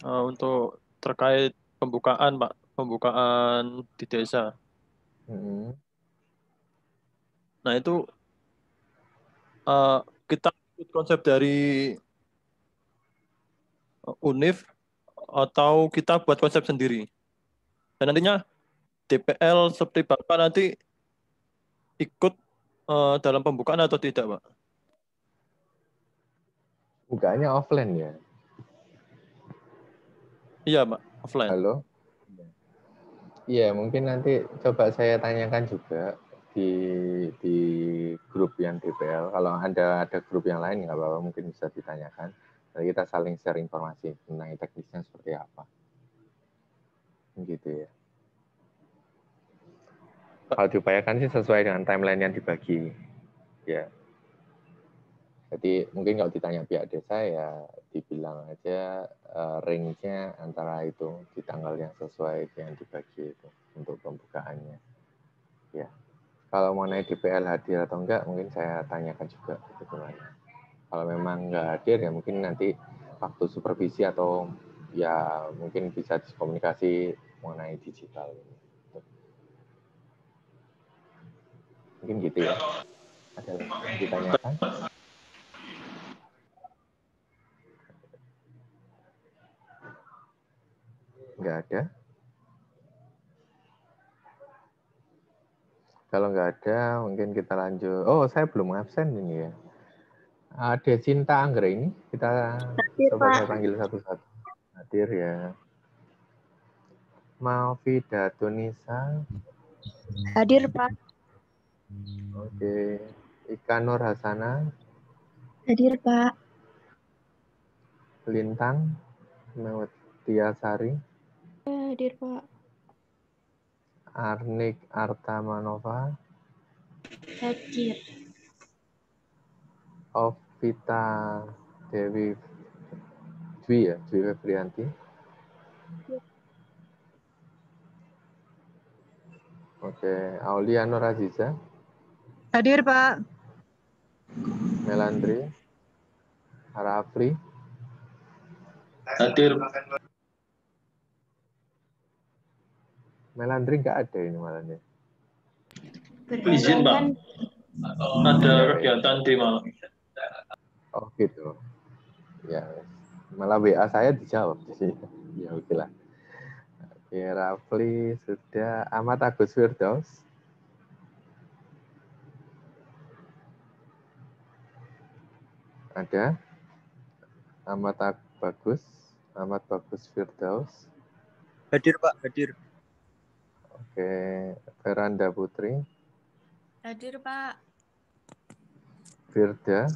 [SPEAKER 5] Untuk terkait pembukaan, Pak. Pembukaan di desa. Nah, itu kita ikut konsep dari UNIF atau kita buat konsep sendiri. Dan nantinya DPL seperti Bapak nanti ikut dalam pembukaan atau tidak, Pak?
[SPEAKER 2] Bukaannya offline ya?
[SPEAKER 5] Iya, Pak. Offline.
[SPEAKER 2] Halo? Iya, mungkin nanti coba saya tanyakan juga di grup yang DPL. Kalau ada grup yang lain, nggak apa-apa, mungkin bisa ditanyakan. Jadi kita saling share informasi tentang teknisnya seperti apa. Gitu ya. Kalau diupayakan sih sesuai dengan timeline yang dibagi. Ya. Jadi mungkin kalau ditanya pihak desa ya dibilang aja range-nya antara itu di tanggal yang sesuai yang dibagi itu untuk pembukaannya. Ya. Kalau mengenai DPL hadir atau enggak mungkin saya tanyakan juga bagaimana. Kalau memang enggak hadir ya mungkin nanti waktu supervisi atau ya mungkin bisa komunikasi mengenai digital. Mungkin gitu ya. Ada yang ditanyakan? Nggak ada. Kalau nggak ada, mungkin kita lanjut. Oh, saya belum absen ini ya. Ada Cinta Anggra ini. Kita coba saya panggil satu-satu. Hadir ya. Malvida Tunisa.
[SPEAKER 3] Hadir, Pak.
[SPEAKER 2] Oke. Ika Nur Hasana.
[SPEAKER 3] Hadir, Pak.
[SPEAKER 2] Lintang. Tiasari.
[SPEAKER 3] Hadir, Pak.
[SPEAKER 2] Arnik Artamanova.
[SPEAKER 3] Hadir.
[SPEAKER 2] Ovita Dewi Dwi Febrianti. Oke, Aulia Nur Aziza.
[SPEAKER 3] Hadir, Pak.
[SPEAKER 2] Melandri. Harafli.
[SPEAKER 5] Hadir.
[SPEAKER 2] Melandri nggak ada ini malamnya.
[SPEAKER 5] Izin, Pak. Ada kegiatan di malam.
[SPEAKER 2] Oh gitu. Ya, malah WA saya dijawab di sini. Ya oke lah. Oke, Rafli sudah. Ahmad Agus Firdaus. Ada. Ahmad Bagus Firdaus.
[SPEAKER 6] Hadir, Pak. Hadir.
[SPEAKER 2] Oke, Veranda Putri.
[SPEAKER 3] Hadir, Pak.
[SPEAKER 2] Firda.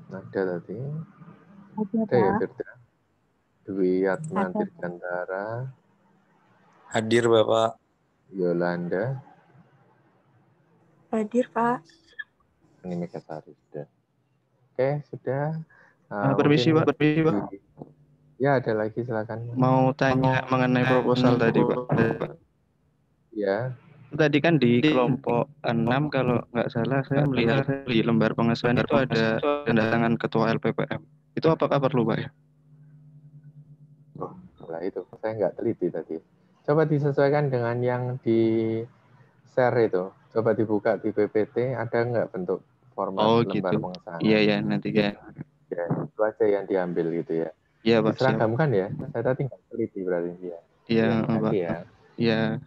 [SPEAKER 2] Ada tadi.
[SPEAKER 3] Hadir,
[SPEAKER 2] Ada ya
[SPEAKER 3] Pak.
[SPEAKER 2] Firda. Dwi Yatman Dirgantara.
[SPEAKER 6] Hadir, Bapak.
[SPEAKER 2] Yolanda.
[SPEAKER 3] Hadir, Pak.
[SPEAKER 2] Ini Megasari sudah. Oke, sudah.
[SPEAKER 1] Permisi, Pak. Permisi, Pak.
[SPEAKER 2] Ya, ada lagi silakan.
[SPEAKER 1] Mau tanya mengenai proposal tadi, Pak.
[SPEAKER 2] Ya.
[SPEAKER 1] Tadi kan di kelompok 6 kalau nggak salah saya melihat di lembar pengesahan itu ada tanda tangan ketua LPPM. Itu apakah perlu, Pak ya?
[SPEAKER 2] Oh, lah itu saya nggak teliti tadi. Coba disesuaikan dengan yang di share itu. Coba dibuka di PPT, ada nggak bentuk format lembar
[SPEAKER 1] gitu.
[SPEAKER 2] pengesahan?
[SPEAKER 1] Iya ya, nanti ya.
[SPEAKER 2] Ya, itu aja yang diambil gitu ya.
[SPEAKER 1] Iya, Pak.
[SPEAKER 2] Diseragamkan ya. Saya tadi nggak teliti berarti ya.
[SPEAKER 1] Iya, Pak.
[SPEAKER 2] Ya.
[SPEAKER 1] Iya.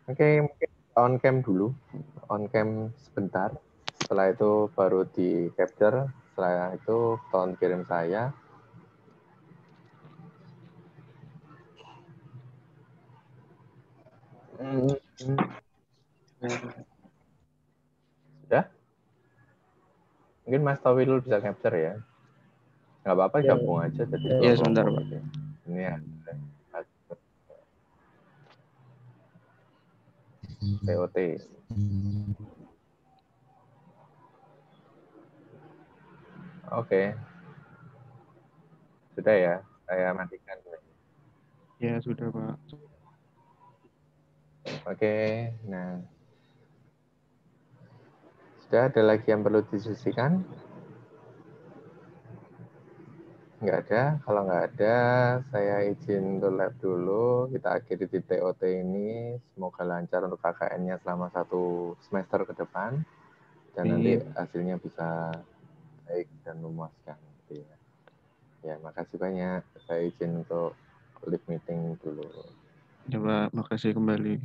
[SPEAKER 2] Oke, mungkin on cam dulu. On cam sebentar. Setelah itu baru di capture. Setelah itu tolong kirim saya. Sudah? Mungkin Mas Tauhidul bisa capture ya. Nggak apa-apa, gabung aja.
[SPEAKER 1] Iya, sebentar, Pak.
[SPEAKER 2] Ini ya. TOT. Oke. Sudah ya, saya matikan.
[SPEAKER 1] Ya, sudah, Pak.
[SPEAKER 2] Oke, nah. Sudah ada lagi yang perlu diskusikan? Nggak ada. Kalau nggak ada, saya izin untuk lab dulu. Kita akhiri di TOT ini. Semoga lancar untuk KKN-nya selama 1 semester ke depan. Dan nanti hasilnya bisa baik dan memuaskan. Ya, makasih banyak. Saya izin untuk live meeting dulu.
[SPEAKER 1] Ya, Pak. Makasih kembali.